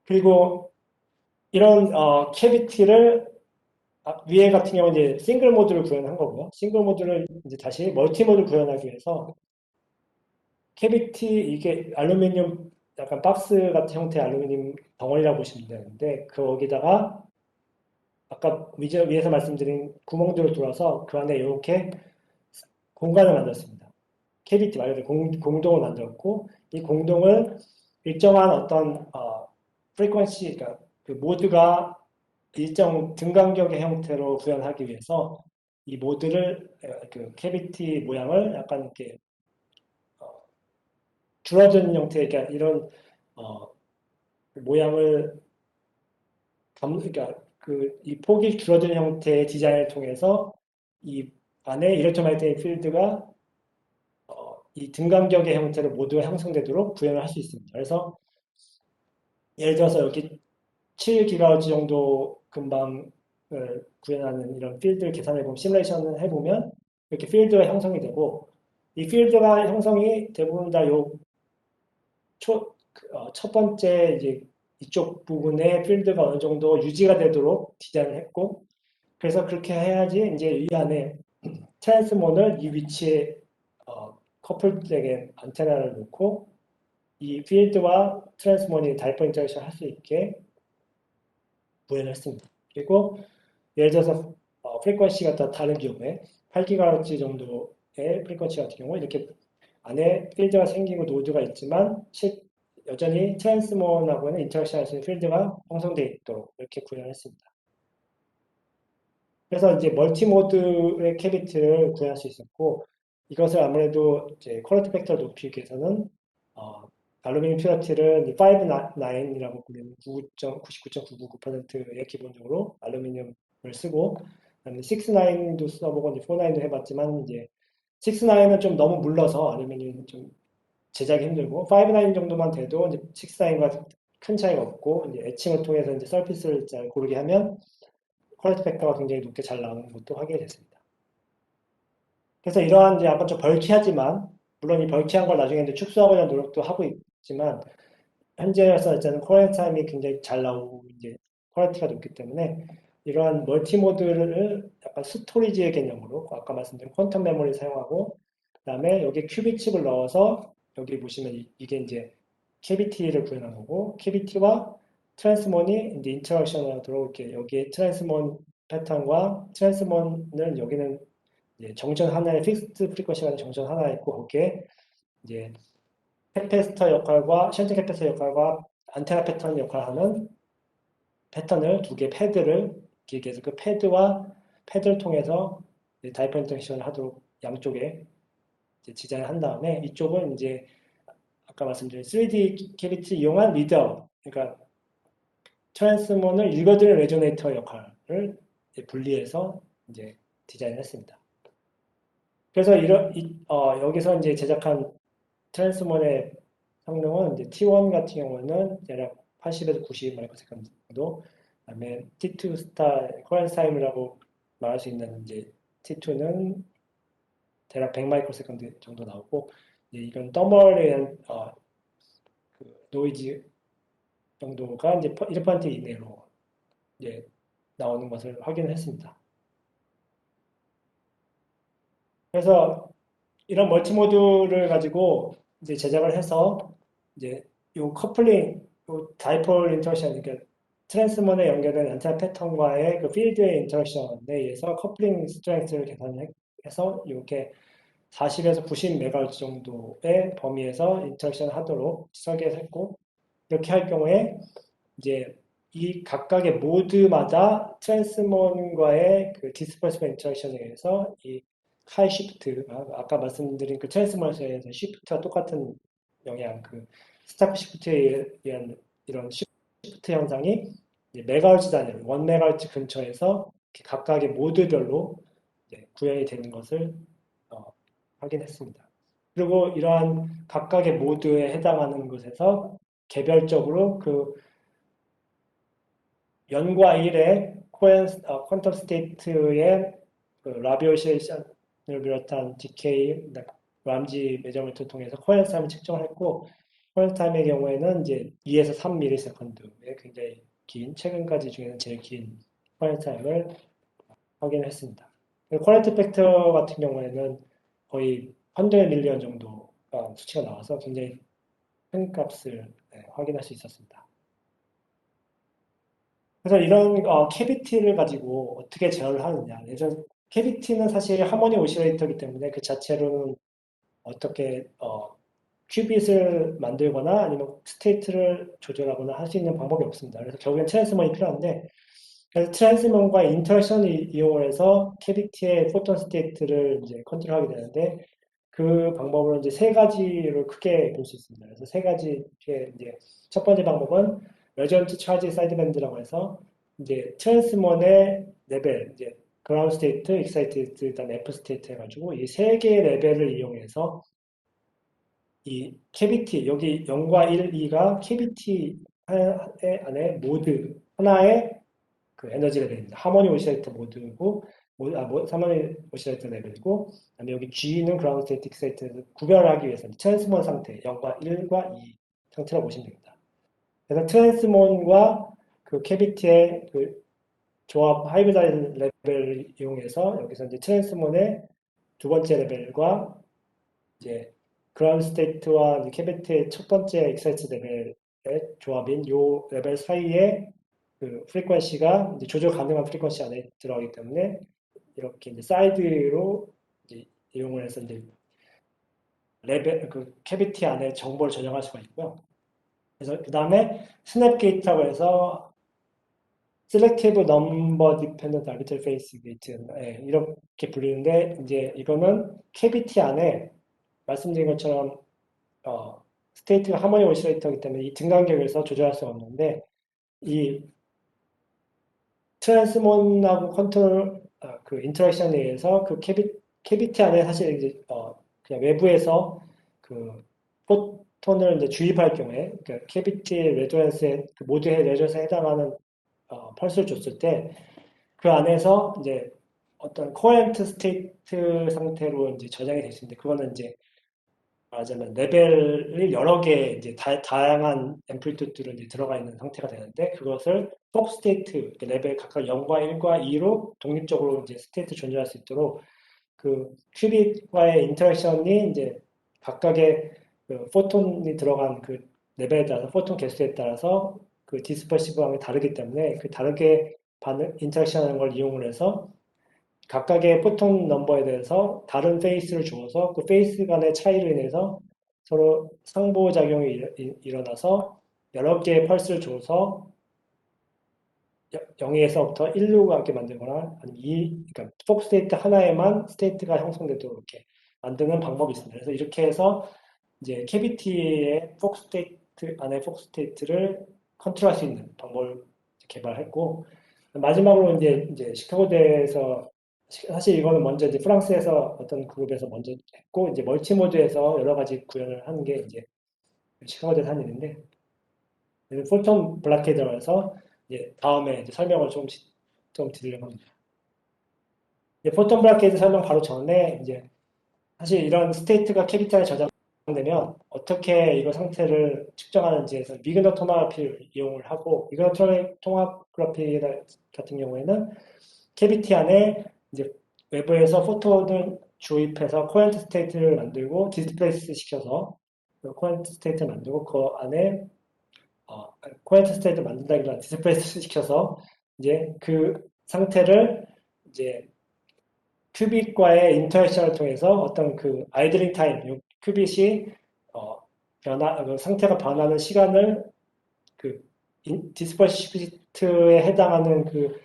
B: 그리고 이런 캐비티를 위에 같은 경우는 이제 싱글 모드를 구현한 거고요. 싱글 모드를 이제 다시 멀티 모드를 구현하기 위해서 캐비티 이게 알루미늄 약간 박스 같은 형태의 알루미늄 덩어리라고 보시면 되는데 거기다가 아까 위에서 말씀드린 구멍들을 뚫어서 그 안에 이렇게 공간을 만들었습니다. 캐비티 말 그대로 공동을 만들었고 이 공동을 일정한 어떤 프리퀀시 그러니까 그 모드가 일정 등간격의 형태로 구현하기 위해서 이 모드를 그 캐비티 모양을 약간 이렇게 어, 줄어든 형태의 그러니까 이런 어, 모양을 그러니까 그 이 폭이 줄어든 형태의 디자인을 통해서 이 안에 일렉트로매그네틱 필드가 이 등간격의 형태로 모두가 형성되도록 구현을 할 수 있습니다. 그래서 예를 들어서 여기 7GHz 정도 근방을 구현하는 이런 필드를 계산해보면 시뮬레이션을 해보면 이렇게 필드가 형성이 되고 이 필드가 형성이 대부분 다요 첫 번째 이제 이쪽 부분에 필드가 어느 정도 유지가 되도록 디자인을 했고 그래서 그렇게 해야지 이제 이 안에 트랜스몬을 이 위치에 커플되게 안테나를 놓고 이 필드와 트랜스몬이 다이퍼 인터랙션 할 수 있게 구현을 했습니다. 그리고 예를 들어서 프리퀀시가 다 다른 경우에 8GHz 정도의 프리퀀시 같은 경우 이렇게 안에 필드가 생기고 노드가 있지만 여전히 트랜스몬하고는 인터랙션 할 수 있는 필드가 형성되어 있도록 이렇게 구현했습니다. 그래서 이제 멀티모드의 캐비티를 구현할 수 있었고 이것을 아무래도 이제 퀄리티 팩터를 높이기 위해서는 어, 알루미늄 퓨어티를 5.9이라고 불리는 99.999%의 기본적으로 알루미늄을 쓰고 그다음에 6.9도 써보고 4.9도 해봤지만 이제 6.9은 좀 너무 물러서 알루미늄 좀 제작이 힘들고 5.9 정도만 돼도 이제 6.9과 큰 차이가 없고 이제 애칭을 통해서 이제 서피스를 잘 고르게 하면 퀄리티 팩터가 굉장히 높게 잘 나오는 것도 확인이 됐습니다. 그래서 이러한 이제 약간 좀 벌키하지만 물론 이 벌키한 걸 나중에 이제 축소하고자 노력도 하고 있지만 현재로서 일단은 퀄리티 타임이 굉장히 잘 나오고 이제 퀄리티가 높기 때문에 이러한 멀티 모드를 약간 스토리지의 개념으로 아까 말씀드린 퀀텀 메모리 사용하고 그다음에 여기 큐빅 칩을 넣어서 여기 보시면 이게 이제 캐비티를 구현한 거고 캐비티와 트랜스몬이 이제 인터랙션으로 들어올게 여기에 트랜스몬 패턴과 트랜스몬은 여기는 이제 정전 하나에 픽스드 프리퀀시가 정전 하나 있고 거기에 이제 캐패시터 역할과 션트 캐패시터 역할과 안테나 패턴 역할을 하는 패턴을 두 개 패드를 길게 해서 그 패드를 통해서 다이퍼 인터랙션을 하도록 양쪽에 디자인을 한 다음에 이쪽은 이제 아까 말씀드린 3D 캐비티 이용한 리드아웃 그러니까 트랜스몬을 읽어드는 레조네이터 역할을 분리해서 이제 디자인을 했습니다. 그래서 여기서 이제 제작한 트랜스몬의 성능은 이제 T1 같은 경우는 대략 80에서 90 마이크로세컨드 정도, 그다음에 T2 스타 커런트 타임이라고 말할 수 있는 이제 T2는 대략 100 마이크로세컨드 정도 나오고 이건 더멀에 의한 그 노이즈 정도가 이제 1% 이내로 이제 나오는 것을 확인했습니다. 그래서 이런 멀티모드를 가지고 이제 제작을 해서 이제 요 커플링, 요 다이폴 인터랙션, 그러니까 트랜스몬에 연결된 안테나 패턴과의 그 필드의 인터랙션에 의해서 커플링 스트렝스를 계산해서 이렇게 40에서 90메가헤르츠 정도의 범위에서 인터랙션을 하도록 설계를 했고 이렇게 할 경우에 이제 이 각각의 모드마다 트랜스몬과의 그 디스퍼시브 인터랙션에 의해서 이 카이 시프트, 아까 말씀드린 그 트랜스머에서 시프트와 똑같은 영향, 그 스타크 시프트에 의한 이런 시프트 현상이 이제 메가헤르츠 단위, 1메가헤르츠 근처에서 이렇게 각각의 모드별로 이제 구현이 되는 것을 어, 확인했습니다. 그리고 이러한 각각의 모드에 해당하는 것에서 개별적으로 그 연과 1의 퀀텀 스테이트의 그 라비오시에이션을 비롯한 디케이, 람지 매저먼트를 통해서 코헤런스 타임을 측정했고, 코헤런스 타임의 경우에는 이제 2에서 3ms의 굉장히 긴, 최근까지 중에는 제일 긴 코헤런스 타임을 확인했습니다. 퀄리티 팩터 같은 경우에는 거의 100밀리언 정도가 수치가 나와서 굉장히 큰 값을 확인할 수 있었습니다. 그래서 이런 캐비티를 가지고 어떻게 제어를 하느냐. 예전 캐비티는 사실 하모니 오시레이터이기 때문에 그 자체로는 어떻게 큐빗을 만들거나 아니면 스테이트를 조절하거나 할 수 있는 방법이 없습니다. 그래서 결국엔 트랜스먼이 필요한데 그래서 트랜스먼과 인터랙션을 이용을 해서 캐비티의 포톤 스테이트를 이제 컨트롤하게 되는데 그 방법으로 이제 세 가지로 크게 볼 수 있습니다. 그래서 세 가지 이제 첫 번째 방법은 레전트 차지 사이드밴드라고 해서 이제 트랜스먼의 레벨, 이제 그라운드 스테이트, 익사이티드, 일단 F 스테이트 해가지고 이 세 개의 레벨을 이용해서 이 캐비티 여기 0과 1, 2가 캐비티 안에 모드 하나의 그 에너지 레벨입니다. 하모니 오시레이터 모드고, 하모니 오시레이터 레벨이고, 그다음에 여기 G는 그라운드 스테이틱 세트에서 구별하기 위해서 트랜스몬 상태 0과 1과 2 상태라고 보시면 됩니다. 그래서 트랜스몬과 그 캐비티의 그 조합 하이브리드 레벨을 이용해서 여기서 이제 트랜스몬의 두 번째 레벨과 이제 그라운드 스테이트와 캐비티의 첫 번째 익사이트 레벨의 조합인 요 레벨 사이에 그 프리퀀시가 이제 조절 가능한 프리퀀시 안에 들어가기 때문에 이렇게 이제 사이드로 이제 이용을 해서 이제 레벨 그 캐비티 안에 정보를 저장할 수가 있고요. 그래서 그 다음에 스냅 게이트라고 해서 Selective Number Dependent Arbitrary Phase Gate 이렇게 불리는데 이제 이거는 캐비티 안에 말씀드린 것처럼 스테이트가 하모니 오시레이터이기 때문에 이 등간격에서 조절할 수가 없는데 이 트랜스몬하고 컨트롤 그 인터랙션에 의해서 그 캐비티 안에 사실 이제 그냥 외부에서 그 포톤을 이제 주입할 경우에 그러니까 캐비티 레조넌스에 그 모두의 레조넌스에 해당하는 펄스를 줬을 때 그 안에서 이제 어떤 코어런트 스테이트 상태로 이제 저장이 될 수 있는데 그거는 이제 말하자면 레벨이 여러 개 이제 다양한 앰플리튜드로 이제 들어가 있는 상태가 되는데 그것을 폭 스테이트 레벨 각각 0과 1과 2로 독립적으로 이제 스테이트 존재할 수 있도록 그 큐빅과의 인터랙션이 이제 각각의 그 포톤이 들어간 그 레벨에 따라서 포톤 개수에 따라서 그 디스퍼시브함이 다르기 때문에 그 다르게 반응 인터랙션하는 걸 이용을 해서 각각의 포톤 넘버에 대해서 다른 페이스를 주어서 그 페이스 간의 차이로 인해서 서로 상보작용이 일어나서 여러 개의 펄스를 줘서 0에서부터 1로 가게 만들거나 아니면 그러니까 폭 스테이트 하나에만 스테이트가 형성되도록 이렇게 만드는 방법이 있습니다. 그래서 이렇게 해서 이제 캐비티의 폭 스테이트 안에 폭 스테이트를 컨트롤할 수 있는 방법을 개발했고 마지막으로 이제 시카고대에서 사실 이거는 먼저 이제 프랑스에서 어떤 그룹에서 먼저 했고 이제 멀티모드에서 여러 가지 구현을 하는 게 이제 시카고대에서 한 일인데 포톤 블락헤드라고 해서 이제 다음에 이제 설명을 좀 드리려고 합니다. 이제 포톤 블락헤드 설명 바로 전에 이제 사실 이런 스테이트가 캐비탈에 저장되면 어떻게 이거 상태를 측정하는지에서 미그너 토모그래피를 이용을 하고 미그너 토모그래피 같은 경우에는 캐비티 안에 이제 외부에서 포톤을 주입해서 코렌트 스테이트를 만들고 디스플레이스 시켜서 코렌트 스테이트를 만들고 그 안에 코렌트 스테이트를 만든다기보다 디스플레이스 시켜서 이제 그 상태를 이제 큐빅과의 인터랙션을 통해서 어떤 그 아이들링 타임, 큐빅이 그 상태가 변하는 시간을 그 디스퍼시비트에 해당하는 그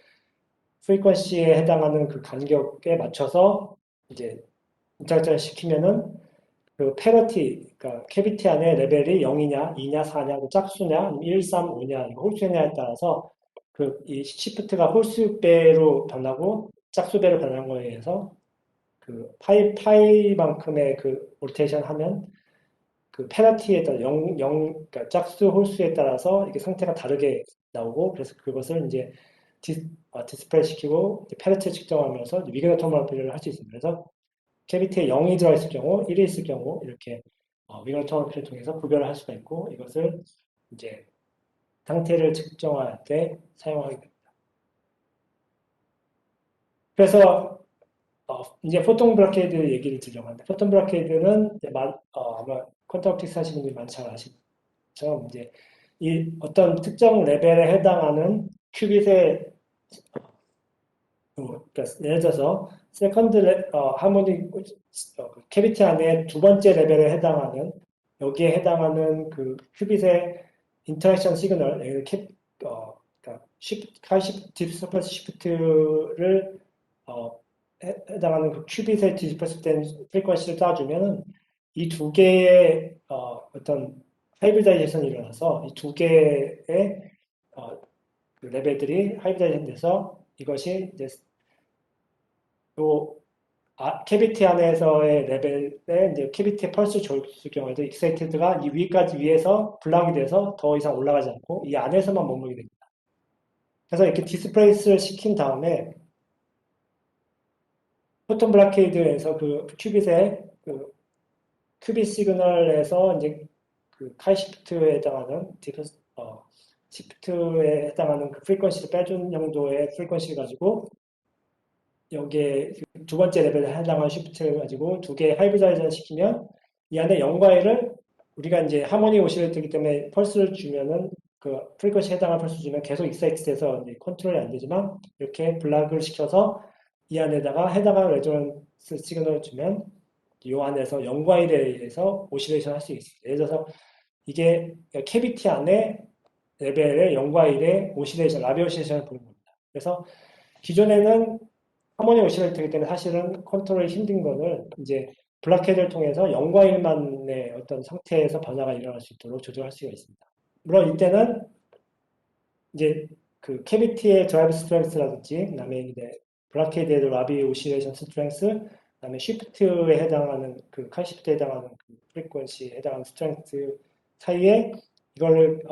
B: 프리퀀시에 해당하는 그 간격에 맞춰서 이제 인터랙션을 시키면은 그 패러티, 그러니까 캐비티 안에 레벨이 0이냐, 2냐, 4냐, 짝수냐, 1, 3, 5냐, 홀수냐에 따라서 그 이 시프트가 홀수배로 변하고 짝수배로 변하는 거에 의해서 그 파이만큼의 그 로테이션 하면 그 페널티에 따라 그러니까 짝수 홀수에 따라서 이게 상태가 다르게 나오고 그래서 그것을 이제 디스플레이 시키고 페널티 측정하면서 위계너 토모그래피를 할 수 있습니다. 그래서 캐비티에 0이 들어있을 경우, 1이 있을 경우 이렇게 위계너 토모그래피를 통해서 구별을 할 수가 있고 이것을 이제 상태를 측정할 때 사용하게 됩니다. 그래서 이제 포톤 브라케이드 얘기를 드리려고 하는데 포톤 브라케이드는 아마 퀀텀 옵틱스 하시는 분들이 많이 잘 아시죠? 이제 이 어떤 특정 레벨에 해당하는 큐빗의 그러니까 예를 들어서 세컨드 하모닉 캐비티 안에 두 번째 레벨에 해당하는 여기에 해당하는 그 큐빗의 인터랙션 시그널 그러니까 디스퍼스 시프트를 해당하는 그 큐빗의 디스퍼스 된 프리퀀시를 따주면 이 두 개의 어떤 하이브리다이제이션이 일어나서 이 두 개의 어, 그 레벨들이 하이브리다이제이션 돼서 이것이 이제 요 캐비티 안에서의 레벨에 이제 캐비티 펄스 줬을 경우에도 익사이티드가 이 위까지 위에서 블락이 돼서 더 이상 올라가지 않고 이 안에서만 머물게 됩니다. 그래서 이렇게 디스플레이스를 시킨 다음에 포톤 블라케이드에서 그 큐빗의 그 큐빗 시그널에서 이제 그 카이 시프트에 해당하는 시프트에 해당하는 그 프리퀀시를 빼준 정도의 프리퀀시 가지고 여기에 두 번째 레벨에 해당하는 시프트를 가지고 두 개의 하이브리다이제이션 시키면 이 안에 0과 1을 우리가 이제 하모니 오시레이터이기 때문에 펄스를 주면은 그 프리퀀시에 해당하는 펄스 주면 계속 익사이트돼서 컨트롤이 안 되지만 이렇게 블락을 시켜서 이 안에다가 해당하는 레조넌스 시그널을 주면 이 안에서 0과 1에 의해서 오시레이션 할 수 있습니다. 예를 들어서 이게 캐비티 안에 레벨의 0과 1의 오시레이션, 라비 오시레이션을 보는 겁니다. 그래서 기존에는 하모니 오시레이터이기 때문에 사실은 컨트롤이 힘든 거를 이제 블락헤드를 통해서 0과 1만의 어떤 상태에서 변화가 일어날 수 있도록 조절할 수가 있습니다. 물론 이때는 이제 그 캐비티의 드라이브 스트렝스라든지 그다음에 이제 블락헤드의 라비 오시레이션 스트렝스 그다음에 쉬프트에 해당하는 그 칼 시프트에 해당하는 그 프리퀀시에 해당하는 스트렝스 사이에 이거를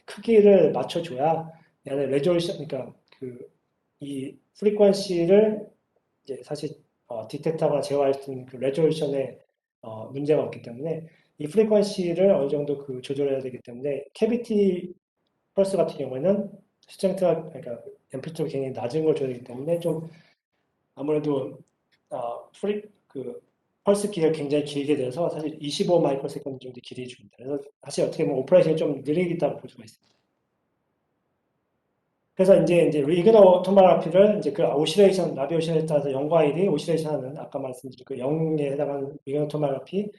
B: 크기를 맞춰줘야 얘네 레졸루션 그러니까 그 이 프리퀀시를 이제 사실 디텍터가 제어할 수 있는 그 레졸루션에 문제가 없기 때문에 이 프리퀀시를 어느 정도 그 조절해야 되기 때문에 캐비티 펄스 같은 경우에는 스트렝스가 그러니까 앰플리튜드가 굉장히 낮은 걸 줘야 되기 때문에 좀 아무래도 그 펄스 기가 굉장히 길게 돼서 사실 25 마이크로 세컨드 정도 길이 줍니다. 그래서 사실 어떻게 보면 오퍼레이션이 좀 느리다고 볼 수가 있습니다. 그래서 이제 리그너 토모그래피를 이제 그 오시레이션, 라비 오시레이션에 따라서 0과 1이 오시레이션 하는 아까 말씀드린 그 0에 해당하는 리그너 토모그래피,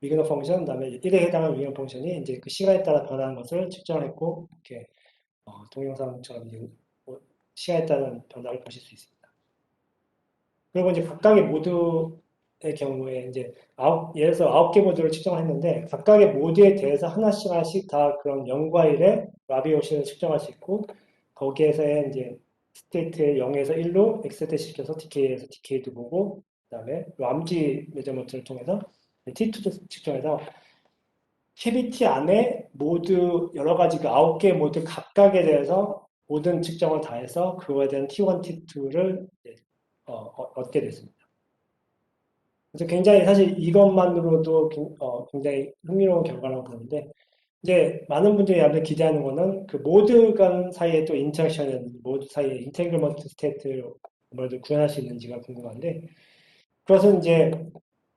B: 리그너 펑션, 그다음에 1에 해당하는 리그너 펑션이 이제 그 시간에 따라 변하는 것을 측정했고 이렇게 동영상처럼 이제 시간에 따른 변화를 보실 수 있습니다. 그리고 이제 각각의 모드의 경우에 이제 예를 들어서 9개 모드를 측정했는데 각각의 모드에 대해서 하나씩 다 그런 0과 1의 라비 오시를 측정할 수 있고 거기에서의 이제 스테이트 0에서 1로 엑스테 시켜서 DK에서 DK도 보고 그다음에 암지 메저먼트를 통해서 T2도 측정해서 캐비티 안에 모두 여러 가지 그 9개 모드 각각에 대해서 모든 측정을 다 해서 그거에 대한 T1, T2를 얻게 됐습니다. 그래서 굉장히 사실 이것만으로도 굉장히 흥미로운 결과라고 보는데 이제 많은 분들이 아무래도 기대하는 거는 그 모드 간 사이에 또 인터랙션이 모드 사이에 인테그먼트 스테이트를 아무래도 구현할 수 있는지가 궁금한데 그것은 이제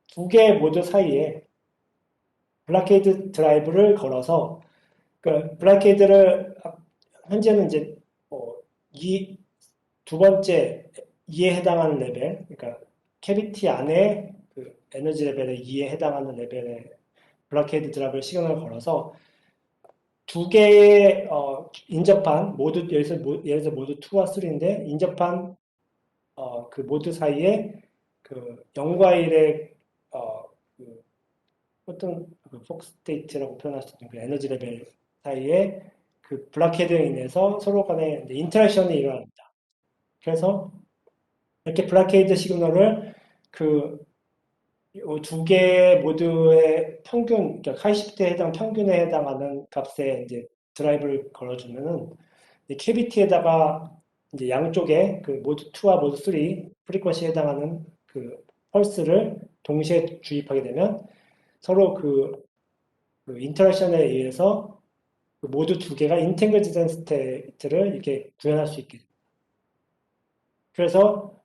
B: 두 개의 모드 사이에 블락헤드 드라이브를 걸어서 그 블락헤드를 현재는 이제 이 두 번째 2에 해당하는 레벨 그러니까 캐비티 안에 그 에너지 레벨의 2에 해당하는 레벨의 블락헤드 드라이브를 시그널을 걸어서 두 개의 인접한 예를 들어서 모드 2와 3인데 인접한 그 모드 사이에 그 0과 1의 그 어떤 그 폭스테이트라고 표현할 수 있는 그 에너지 레벨 사이에 그 블락헤드에 인해서 서로 간에 이제 인터랙션이 일어납니다. 그래서 이렇게 블락헤드 시그널을 그 두 개 모두의 평균, 그러니까 카이시프트에 해당 평균에 해당하는 값에 이제 드라이브를 걸어주면은 이 캐비티에다가 이제 양쪽에 그 모드 2와 모드 3 프리퀀시에 해당하는 그 펄스를 동시에 주입하게 되면 서로 그 인터랙션에 의해서 그 모두 두 개가 인탱글드 된 스테이트를 이렇게 구현할 수 있게 됩니다. 그래서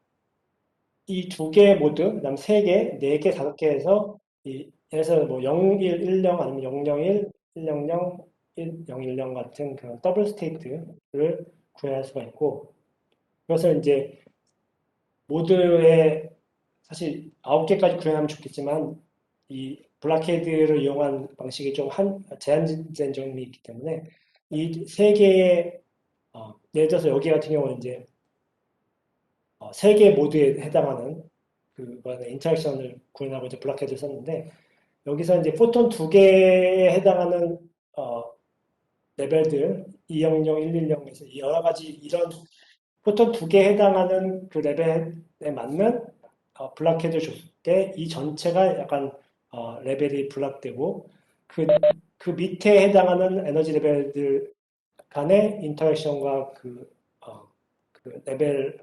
B: 이 두 개 모드, 그다음 세 개, 네 개, 다섯 개에서 예를 들어서 뭐 0, 1, 1, 0 아니면 0, 0, 1, 1, 0, 0, 1, 0, 1, 0 같은 그런 더블 스테이트를 구현할 수가 있고 그것을 이제 모드에 사실 9개까지 구현하면 좋겠지만 이 블락헤드를 이용한 방식이 좀 제한된 점이 있기 때문에 이 세 개의 예를 들어서 여기 같은 경우는 이제 세 개 모드에 해당하는 그 뭐냐 인터랙션을 구현하고 이제 블락헤드를 썼는데 여기서 이제 포톤 두 개에 해당하는 어, 레벨들 200, 110에서 여러 가지 이런 포톤 두 개에 해당하는 그 레벨에 맞는 블락헤드를 줬을 때 이 전체가 약간 레벨이 블락되고 그, 그 밑에 해당하는 에너지 레벨들 간의 인터랙션과 그 레벨의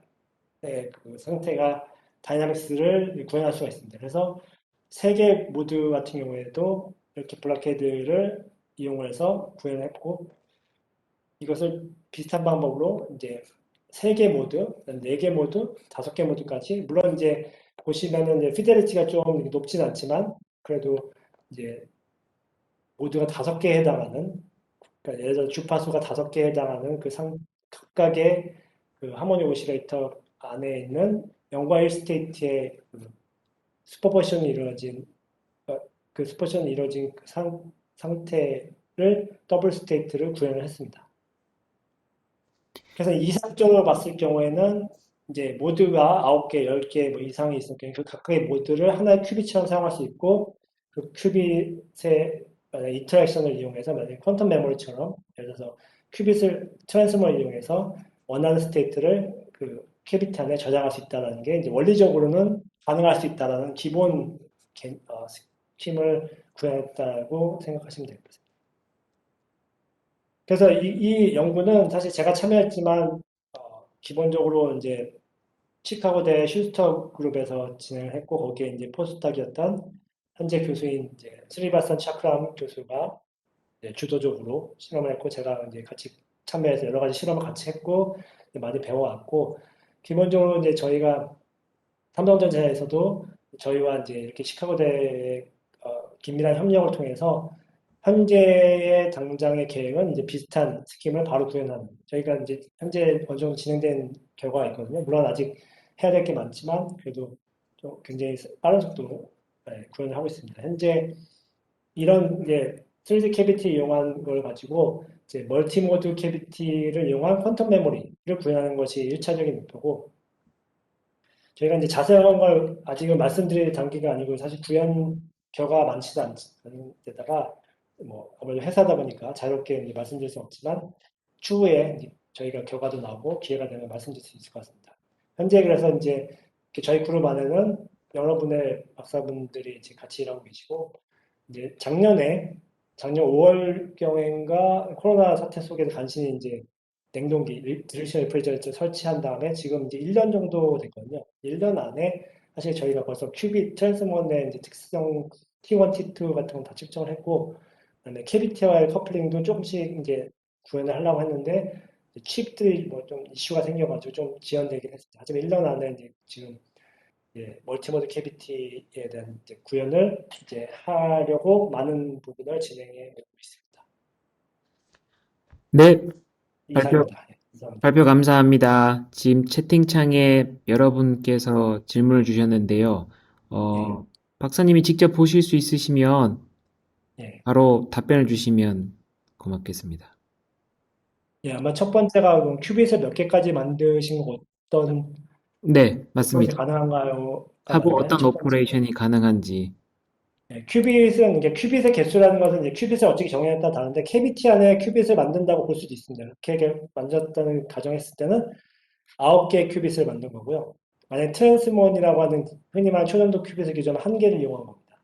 B: 그 상태가 다이나믹스를 구현할 수가 있습니다. 그래서 세 개 모드 같은 경우에도 이렇게 블락헤드를 이용해서 구현했고 이것을 비슷한 방법으로 이제 세 개 모드, 네 개 모드, 다섯 개 모드까지 물론 이제 보시면은 이제 피델리티가 좀 높진 않지만 그래도 이제 모드가 다섯 개에 해당하는 그러니까 예를 들어 주파수가 다섯 개에 해당하는 각각의 그 하모닉 오시레이터 안에 있는 0과 1 스테이트의 그 슈퍼포지션이 이루어진 그 슈퍼포지션이 이루어진 그 상태를 더블 스테이트를 구현을 했습니다. 그래서 이상적으로 봤을 경우에는 이제 모드가 9개, 10개 뭐 이상이 있을 경우 그 각각의 모드를 하나의 큐빗처럼 사용할 수 있고 그 큐빗의 인터랙션을 이용해서 만약에 퀀텀 메모리처럼 예를 들어서 큐빗을 트랜스머를 이용해서 원하는 스테이트를 그 큐빗 안에 저장할 수 있다는 게 이제 원리적으로는 가능할 수 있다는 기본 스킴을 구현했다고 생각하시면 됩니다. 그래서 이 연구는 사실 제가 참여했지만 기본적으로 이제 시카고대 슈스터 그룹에서 진행을 했고 거기에 이제 포스닥이었던 현재 교수인 이제 스리바산 차크람 교수가 이제 주도적으로 실험을 했고 제가 이제 같이 참여해서 여러 가지 실험을 같이 했고 많이 배워왔고 기본적으로 이제 저희가 삼성전자에서도 저희와 이제 이렇게 시카고대의 긴밀한 협력을 통해서 현재의 당장의 계획은 이제 비슷한 스킴을 바로 구현하는. 저희가 이제 현재 어느 정도 진행된 결과가 있거든요. 물론 아직 해야 될 게 많지만 그래도 좀 굉장히 빠른 속도로 구현을 하고 있습니다. 현재 이런 이제 3D 캐비티 이용한 걸 가지고 이제 멀티모드 캐비티를 이용한 퀀텀 메모리를 구현하는 것이 1차적인 목표고 저희가 이제 자세한 걸 아직은 말씀드릴 단계가 아니고 사실 구현 결과가 많지도 않은 데다가 뭐 아무래도 회사다 보니까 자유롭게 이제 말씀드릴 수 없지만 추후에 이제 저희가 결과도 나오고 기회가 되면 말씀드릴 수 있을 것 같습니다. 현재 그래서 이제 저희 그룹 안에는 여러분의 박사분들이 이제 같이 일하고 계시고 이제 작년 5월경인가 코로나 사태 속에서 간신히 이제 냉동기, 디lution 레프리저레이터 설치한 다음에 지금 이제 1년 정도 됐거든요. 1년 안에 사실 저희가 벌써 큐빅 트랜스머의 이제 특성 T1, T2 같은 건 다 측정을 했고, 그다음에 캐비티와의 커플링도 조금씩 이제 구현을 하려고 했는데, 칩들이 뭐 좀 이슈가 생겨가지고 좀 지연되긴 했습니다. 하지만 1년 안에 이제 지금 멀티모드 캐비티에 대한 이제 구현을 이제 하려고 많은 부분을 진행해 오고 있습니다.
A: 네, 발표,
B: 이상입니다. 예, 감사합니다.
A: 발표 감사합니다. 지금 채팅창에 여러분께서 질문을 주셨는데요.
B: 예,
A: 박사님이 직접 보실 수 있으시면
B: 예.
A: 바로 답변을 주시면 고맙겠습니다.
B: 예, 아마 첫 번째가 그럼 큐빗을 몇 개까지 만드신 거 어떤
A: 네,
B: 몇 프로젝트
A: 맞습니다.
B: 가능한가요?
A: 하고
B: 맞나요?
A: 어떤
B: 첫 번째로.
A: 오퍼레이션이 가능한지.
B: 네, 큐빗은 이제 큐빗의 개수라는 것은 이제 큐빗을 어떻게 정의에 따라 다른데 캐비티 안에 큐빗을 만든다고 볼 수도 있습니다. 이렇게 만졌다는 가정했을 때는 9개의 큐빗을 만든 거고요. 만약 트랜스몬이라고 하는 흔히 말하는 초전도 큐빗을 기준으로 한 개를 이용한 겁니다.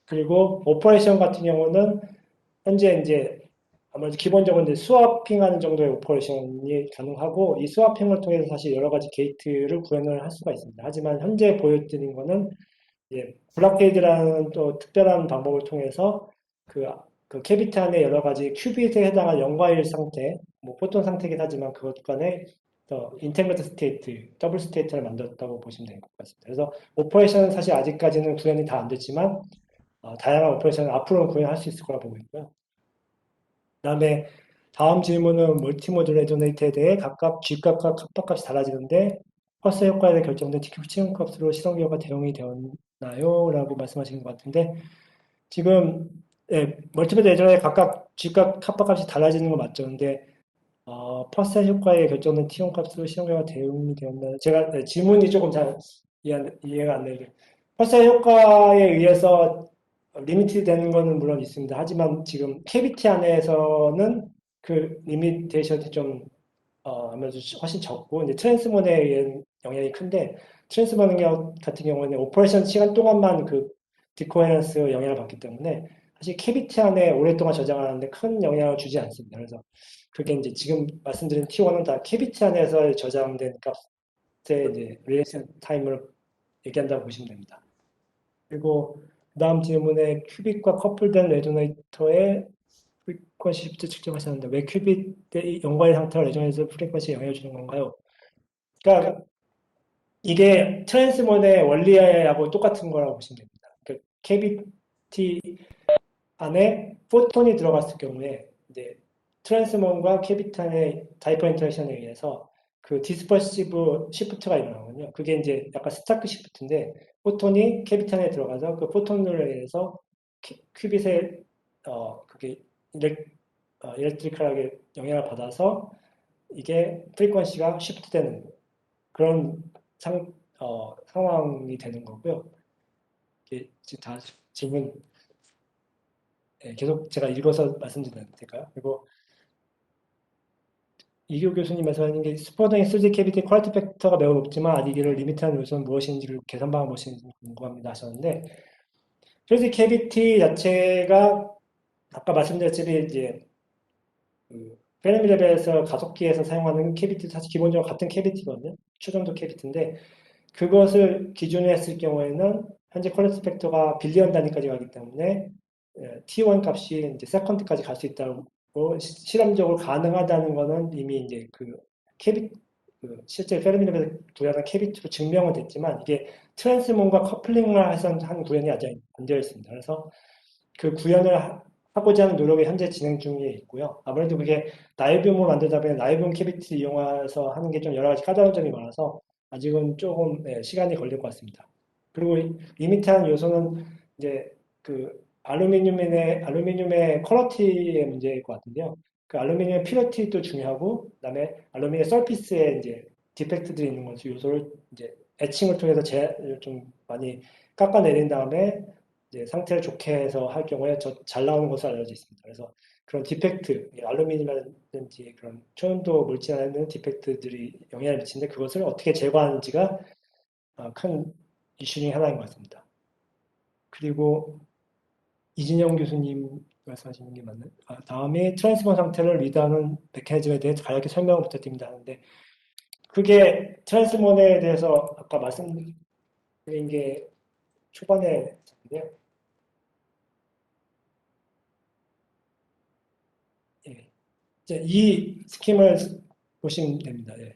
B: 그리고 오퍼레이션 같은 경우는 현재 이제 아무래도 기본적으로 이제 스와핑하는 정도의 오퍼레이션이 가능하고 이 스와핑을 통해서 사실 여러 가지 게이트를 구현을 할 수가 있습니다. 하지만 현재 보여드린 거는 블락게이드라는 또 특별한 방법을 통해서 그, 그 캐비티 안에 여러 가지 큐빗에 해당한 영과일 상태, 뭐 포톤 상태이긴 하지만 그것 간에 인테그레이트 스테이트, 더블 스테이트를 만들었다고 보시면 될 것 같습니다. 그래서 오퍼레이션은 사실 아직까지는 구현이 다 안 됐지만 다양한 오퍼레이션을 앞으로는 구현할 수 있을 거라 보고 있고요. 그다음에 다음 질문은 멀티모드 레조네이터에 대해 각각 G값과 kap값이 달라지는데 펄스 효과에 대해 결정된 TQ 치용값으로 시성교가 대응이 되었나요? 라고 말씀하신 것 같은데 지금 멀티모드 레조네이터 각각 G값, kap값이 달라지는 건 맞죠? 근데 펄스 효과에 결정된 T용값으로 시성교가 대응이 되었나요? 제가 질문이 조금 잘 이해가 안 되는데 펄스 효과에 의해서 리미트 되는 거는 물론 있습니다. 하지만 지금 캐비티 안에서는 그 리미테이션이 좀 아무래도 훨씬 적고 이제 트랜스본에 의한 영향이 큰데 트랜스본 같은 경우는 오퍼레이션 시간 동안만 그 디코헤런스 영향을 받기 때문에 사실 캐비티 안에 오랫동안 저장하는데 큰 영향을 주지 않습니다. 그래서 그게 이제 지금 말씀드린 T1은 다 캐비티 안에서 저장된 값의 이제 릴레이션 타임을 얘기한다고 보시면 됩니다. 그리고 그다음 질문에 큐빅과 커플된 레조네이터의 프리퀀시 시프트 측정하셨는데 왜 큐빅의 연관의 상태와 레조네이터 프리퀀시에 영향을 주는 건가요? 그러니까 이게 트랜스몬의 원리하고 똑같은 거라고 보시면 됩니다. 그러니까 캐비티 안에 포톤이 들어갔을 경우에 이제 트랜스몬과 캐비티 안의 다이퍼 인터랙션에 의해서 그 디스퍼시브 시프트가 일어나거든요. 그게 이제 약간 스타크 시프트인데 포톤이 캐비티 안에 들어가서 그 포톤을 의해서 큐빗에 그게 일렉트리컬하게 영향을 받아서 이게 프리퀀시가 시프트되는 그런 상황이 되는 거고요. 이게 지금 다 질문 계속 제가 읽어서 말씀드려도 될까요? 그리고 이교 교수님 말씀하신 게 스포등의 3D 캐비티 퀄리티 팩터가 매우 높지만 아직 이를 리미트하는 요소는 무엇인지를 계산 방법 무엇인지 궁금합니다 하셨는데 3D 캐비티 자체가 아까 말씀드렸듯이 이제 그 페르미랩에서 가속기에서 사용하는 캐비티 사실 기본적으로 같은 캐비티거든요. 초정도 캐비티인데 그것을 기준으로 했을 경우에는 현재 퀄리티 팩터가 빌리언 단위까지 가기 때문에 T1 값이 이제 세컨드까지 갈 수 있다고 실험적으로 가능하다는 거는 이미 이제 그 캐비 실제 페르미랩에서 구현한 캐비티로 증명은 됐지만 이게 트랜스몬과 커플링을 해서 한 구현이 아직 안 되어 있습니다. 그래서 그 구현을 하고자 하는 노력이 현재 진행 중에 있고요. 아무래도 그게 나이뷴으로 만들다 보면 나이뷴 캐비티 이용해서 하는 게 좀 여러 가지 까다로운 점이 많아서 아직은 조금 시간이 걸릴 것 같습니다. 그리고 리미트한 요소는 이제 그 알루미늄의 퀄러티의 문제일 것 같은데요. 그 알루미늄 퓨리티도 중요하고, 그다음에 알루미늄 서피스에 이제 디펙트들이 있는 것을 요소를 이제 에칭을 통해서 좀 많이 깎아내린 다음에 이제 상태를 좋게 해서 할 경우에 잘 나오는 것으로 알려져 있습니다. 그래서 그런 디펙트, 알루미늄이라든지 그런 초연도 물질에 있는 디펙트들이 영향을 미치는데 그것을 어떻게 제거하는지가 큰 이슈 중에 하나인 것 같습니다. 그리고 이진영 교수님 말씀하시는 게 맞나요? 다음에 트랜스본 상태를 리드하는 메커니즘에 대해 간략히 설명을 부탁드립니다 하는데 그게 트랜스본에 대해서 아까 말씀드린 게 초반에 있는데요. 예. 이제 이 스킴을 보시면 됩니다. 예.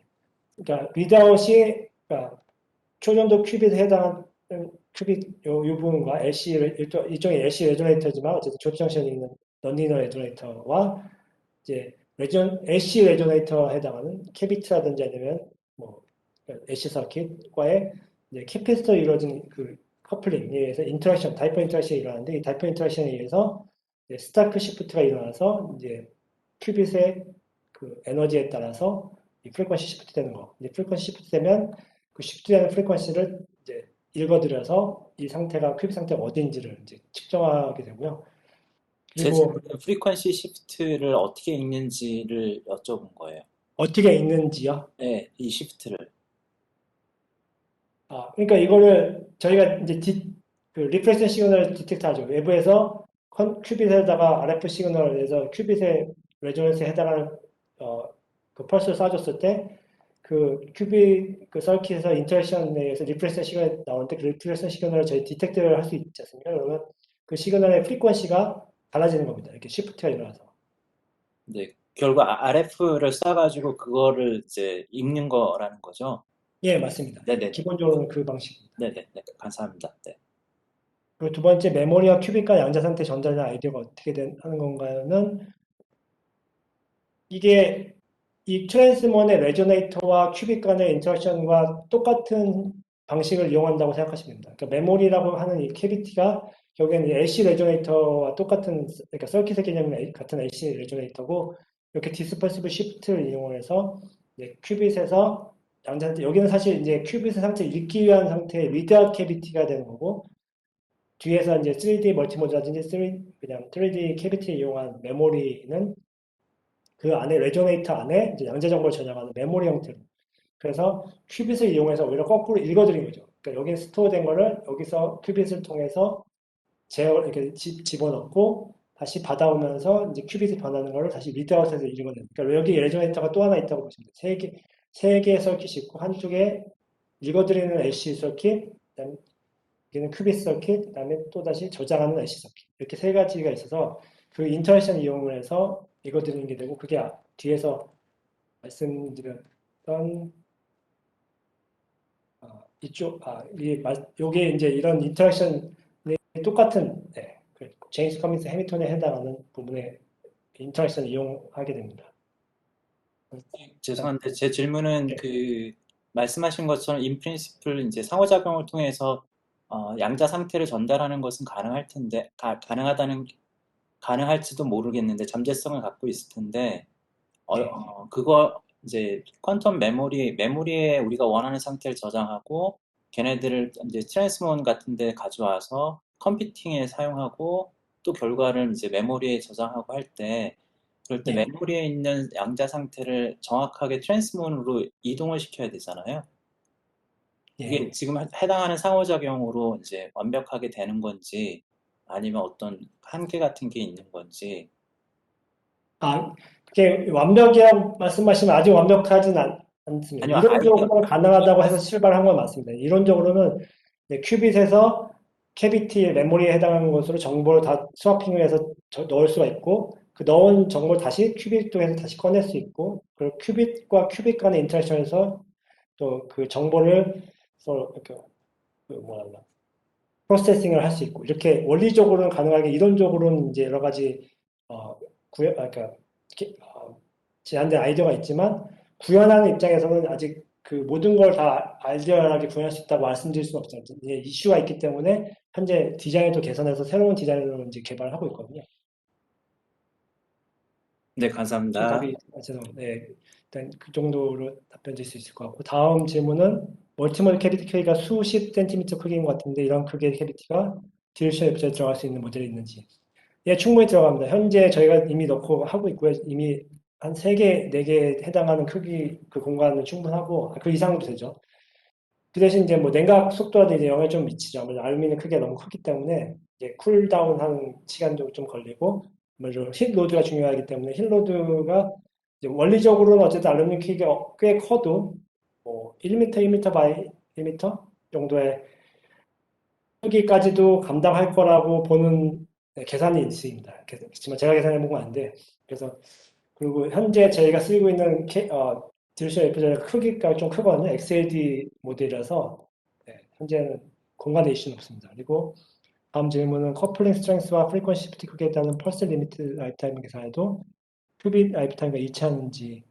B: 그러니까 리드아웃이 그러니까 초전도 큐빗에 해당하는 큐빗 요 부분과 LC 일종의 LC 레조네이터지만 어쨌든 조정션이 있는 넌리너 레조네이터와 이제 LC 레조네이터에 해당하는 캐비트라든지 아니면 뭐 LC 서킷과의 이제 캐피스터 이루어진 그 커플링에 의해서 인터랙션, 다이퍼 인터랙션이 일어나는데 이 다이퍼 인터랙션에 의해서 스타크 시프트가 일어나서 이제 큐빗의 그 에너지에 따라서 이 프리퀀시 시프트 되는 거. 이제 프리퀀시 시프트 되면 그 shift되는 프리퀀시를 이제 읽어들여서 이 상태가 큐빅 상태가 어딘지를 이제 측정하게 되고요.
C: 제
B: 그리고
C: 질문은 프리퀀시 시프트를 어떻게 읽는지를 여쭤본 거예요.
B: 어떻게 읽는지요.
C: 네, 이 시프트를.
B: 그러니까 이거를 저희가 이제 그 리프레시 시그널을 디텍트하죠. 외부에서 큐빗에다가 RF 시그널을 내서 큐빗의 레조넌스에 해당하는 그 펄스를 쏴줬을 때 그 큐빗 그 서킷에서 인터랙션에 의해서 리프레시 시그널이 나오는데 그 리프레시 시그널을 저희 디텍트를 할 수 있지 않습니까? 그러면 그 시그널의 프리퀀시가 달라지는 겁니다. 이렇게 시프트가 일어나서.
C: 네, 결국 RF를 쏴가지고 그거를 이제 읽는 거라는 거죠.
B: 예, 맞습니다.
C: 네네네.
B: 기본적으로는 그 방식입니다.
C: 네네네. 감사합니다. 네.
B: 그리고 두 번째, 메모리와 큐빅 간 양자 상태 전달의 아이디어가 어떻게 하는 건가요는 이게 이 트랜스몬의 레조네이터와 큐빅 간의 인터랙션과 똑같은 방식을 이용한다고 생각하시면 됩니다. 그러니까 메모리라고 하는 이 캐비티가 결국에는 LC 레조네이터와 똑같은, 그러니까 서킷의 개념은 같은 LC 레조네이터고 이렇게 디스퍼시브 시프트를 이용해서 큐빗에서 양자 상태, 여기는 사실 이제 큐빗의 상태를 읽기 위한 상태의 리드아웃 캐비티가 되는 거고 뒤에서 이제 3D 멀티모드라든지 그냥 3D 캐비티 이용한 메모리는 그 안에 레조네이터 안에 이제 양자 정보를 저장하는 메모리 형태로. 그래서 큐빗을 이용해서 오히려 거꾸로 읽어드린 거죠. 그러니까 여기 스토어된 거를 여기서 큐빗을 통해서 이렇게 집어넣고 다시 받아오면서 이제 큐빗이 변하는 거를 다시 리드아웃해서 읽어내는. 그러니까 여기 레조네이터가 또 하나 있다고 보시면 돼요. 세 개의 서킷이 있고 한쪽에 읽어드리는 LC 서킷, 그다음에 여기는 큐빗 서킷, 그다음에 또 다시 저장하는 LC 서킷. 이렇게 세 가지가 있어서 그 인터랙션 이용을 해서 읽어드리는 게 되고 그게 뒤에서 말씀드렸던 요게 이제 이런 인터랙션이 똑같은 제임스 커민스 해미턴에 해당하는 부분의 인터랙션을 이용하게 됩니다.
C: 죄송한데 제 질문은
B: 네.
C: 그 말씀하신 것처럼 인프린시플 이제 상호작용을 통해서 양자 상태를 전달하는 것은 가능할 텐데 가능할지도 모르겠는데 잠재성을 갖고 있을 텐데
B: 네.
C: 그거 이제 퀀텀 메모리에 우리가 원하는 상태를 저장하고 걔네들을 이제 트랜스몬 같은 데 가져와서 컴퓨팅에 사용하고 또 결과를 이제 메모리에 저장하고 할 때 그럴 때
B: 네.
C: 메모리에 있는 양자 상태를 정확하게 트랜스몬으로 이동을 시켜야 되잖아요.
B: 예.
C: 그게 지금 해당하는 상호작용으로 이제 완벽하게 되는 건지 아니면 어떤 한계 같은 게 있는 건지.
B: 그게 완벽이라고 말씀하시면 아직 완벽하진 않습니다.
C: 아니요,
B: 이론적으로는 가능하다고 해서 출발한 건 맞습니다. 이론적으로는 큐빗에서 캐비티 메모리에 해당하는 것으로 정보를 다 스와핑을 해서 넣을 수가 있고 그 넣은 정보를 다시 큐빗 쪽에서 다시 꺼낼 수 있고 그리고 큐빗과 큐빗 간의 인터랙션에서 또 그 정보를 서로 이렇게 프로세싱을 할 수 있고 이렇게 원리적으로는 가능하게 이론적으로는 이제 여러 가지 그러니까 제한된 아이디어가 있지만 구현하는 입장에서는 아직 그 모든 걸 다 아이디어하게 구현할 수 있다고 말씀드릴 수는 없어요. 이제 이슈가 있기 때문에 현재 디자인도 개선해서 새로운 디자인으로 이제 개발을 하고 있거든요.
C: 네, 감사합니다.
B: 죄송합니다. 네, 일단 그 정도로 답변 드릴 수 있을 것 같고 다음 질문은 멀티멀 캐비티 크기가 수십 센티미터 크기인 것 같은데 이런 크기의 캐비티가 디렉션 웹에 들어갈 수 있는 모델이 있는지. 예, 충분히 들어갑니다. 현재 저희가 이미 넣고 하고 있고요. 이미 한 3개, 4개에 해당하는 크기 그 공간은 충분하고 그 이상도 되죠. 그 대신 이제 뭐 냉각 속도라든지 영향을 좀 미치죠. 아무래도 알루미늄 크기가 너무 크기 때문에 이제 쿨다운 하는 시간도 좀 걸리고 힐 로드가 중요하기 때문에 힐 로드가 이제 원리적으로는 어쨌든 알루미늄 크기가 꽤 커도 뭐 1m, 1m 바이 1m 정도의 크기까지도 감당할 거라고 보는 계산이 있습니다. 그렇지만 제가 계산해 본 건 안 돼. 그래서 그리고 현재 저희가 쓰고 있는 디지털 FPGA 크기가 좀 크거든요. XAD 모델이라서 현재는 공간에 이슈는 없습니다. 그리고 다음 질문은 커플링 스트렝스와 프리퀀시 시프트 크기에 따른 펄스 리미트 라이프타임 계산에도 큐빗 라이프타임과 일치하는지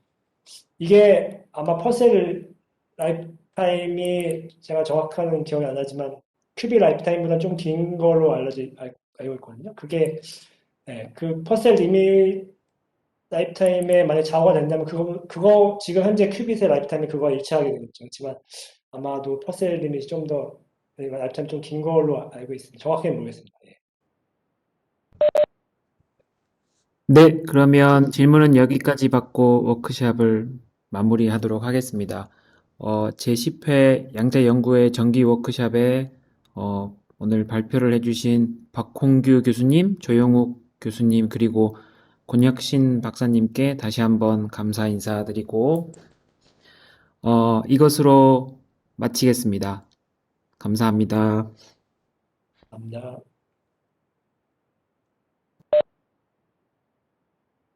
B: 이게 아마 펄스 라이프타임이 제가 정확한 기억이 안 나지만 큐빗 라이프타임보다 좀 긴 걸로 알고 있거든요. 그게 그 펄스 리미트 라이프타임에 만약 좌우가 된다면 그거 지금 현재 큐빗의 라이프타임이 그거와 일치하게 되겠죠. 그렇지만 아마도 퍼셀 리밋이 좀 더 날짜는 좀 긴 걸로 알고 있습니다. 정확히는 모르겠습니다. 예.
A: 네, 그러면 질문은 여기까지 받고 워크샵을 마무리하도록 하겠습니다. 제10회 양자연구의 정기 워크샵에 오늘 발표를 해주신 박홍규 교수님, 조영욱 교수님, 그리고 권혁신 박사님께 다시 한번 감사 인사드리고 이것으로 마치겠습니다. 감사합니다.
B: 감사합니다.